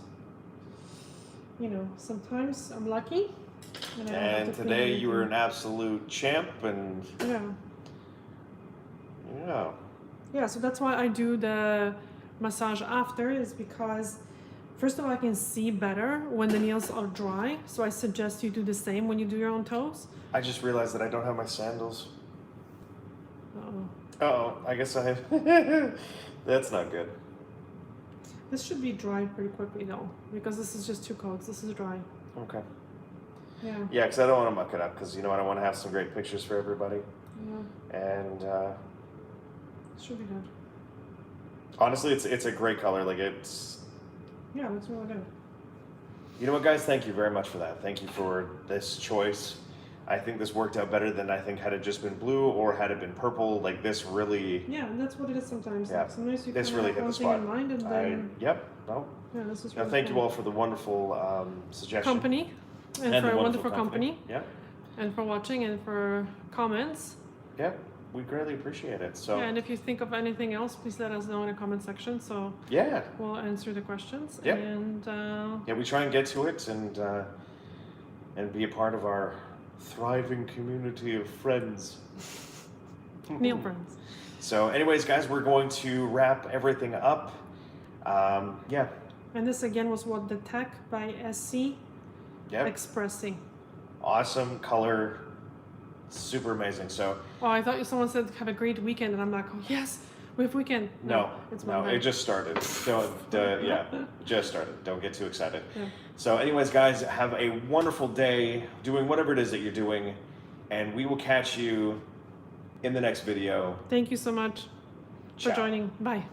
you know, sometimes I'm lucky. And, I don't have And to clean today you were an anything. absolute champ, and Yeah. yeah. Yeah, so that's why I do the massage after, is because first of all, I can see better when the nails are dry. So I suggest you do the same when you do your own toes. I just realized that I don't have my sandals. Uh-oh. Oh, I guess I have. That's not good. This should be dry pretty quickly though, because this is just 2 coats. This is dry. Okay. Yeah. Yeah, because I don't want to muck it up, because you know what, I want to have some great pictures for everybody. Yeah. And It should be good. honestly, it's a great color. Like it's. Yeah, it's really good. You know what, guys? Thank you very much for that. Thank you for this choice. I think this worked out better than I think had it just been blue or had it been purple. Like this really. Yeah, that's what it is sometimes. Yeah. Like sometimes you This kind of really have hit the one thing spot. in mind and then Yep. No. yeah, this is Now, really thank you cool. all for the wonderful suggestion. Company and And for the a wonderful company. Yep. And for watching and for comments. Yep. We greatly appreciate it. So. Yeah, and if you think of anything else, please let us know in the comment section. So Yeah. we'll answer the questions. Yep. And Yeah, we try and get to it and be a part of our thriving community of friends. nail friends. So, anyways, guys, we're going to wrap everything up. Yeah. And this again was what the Tech by SC Yep. Expressing. Awesome color. Super amazing. So, Oh, I thought someone said have a great weekend, and I'm like, oh yes, we have weekend. no, it's no, Monday. it just started. Yeah, just started. Don't get too excited. Yeah. So, anyways, guys, have a wonderful day doing whatever it is that you're doing, and we will catch you in the next video. Thank you so much for Ciao. joining. Bye.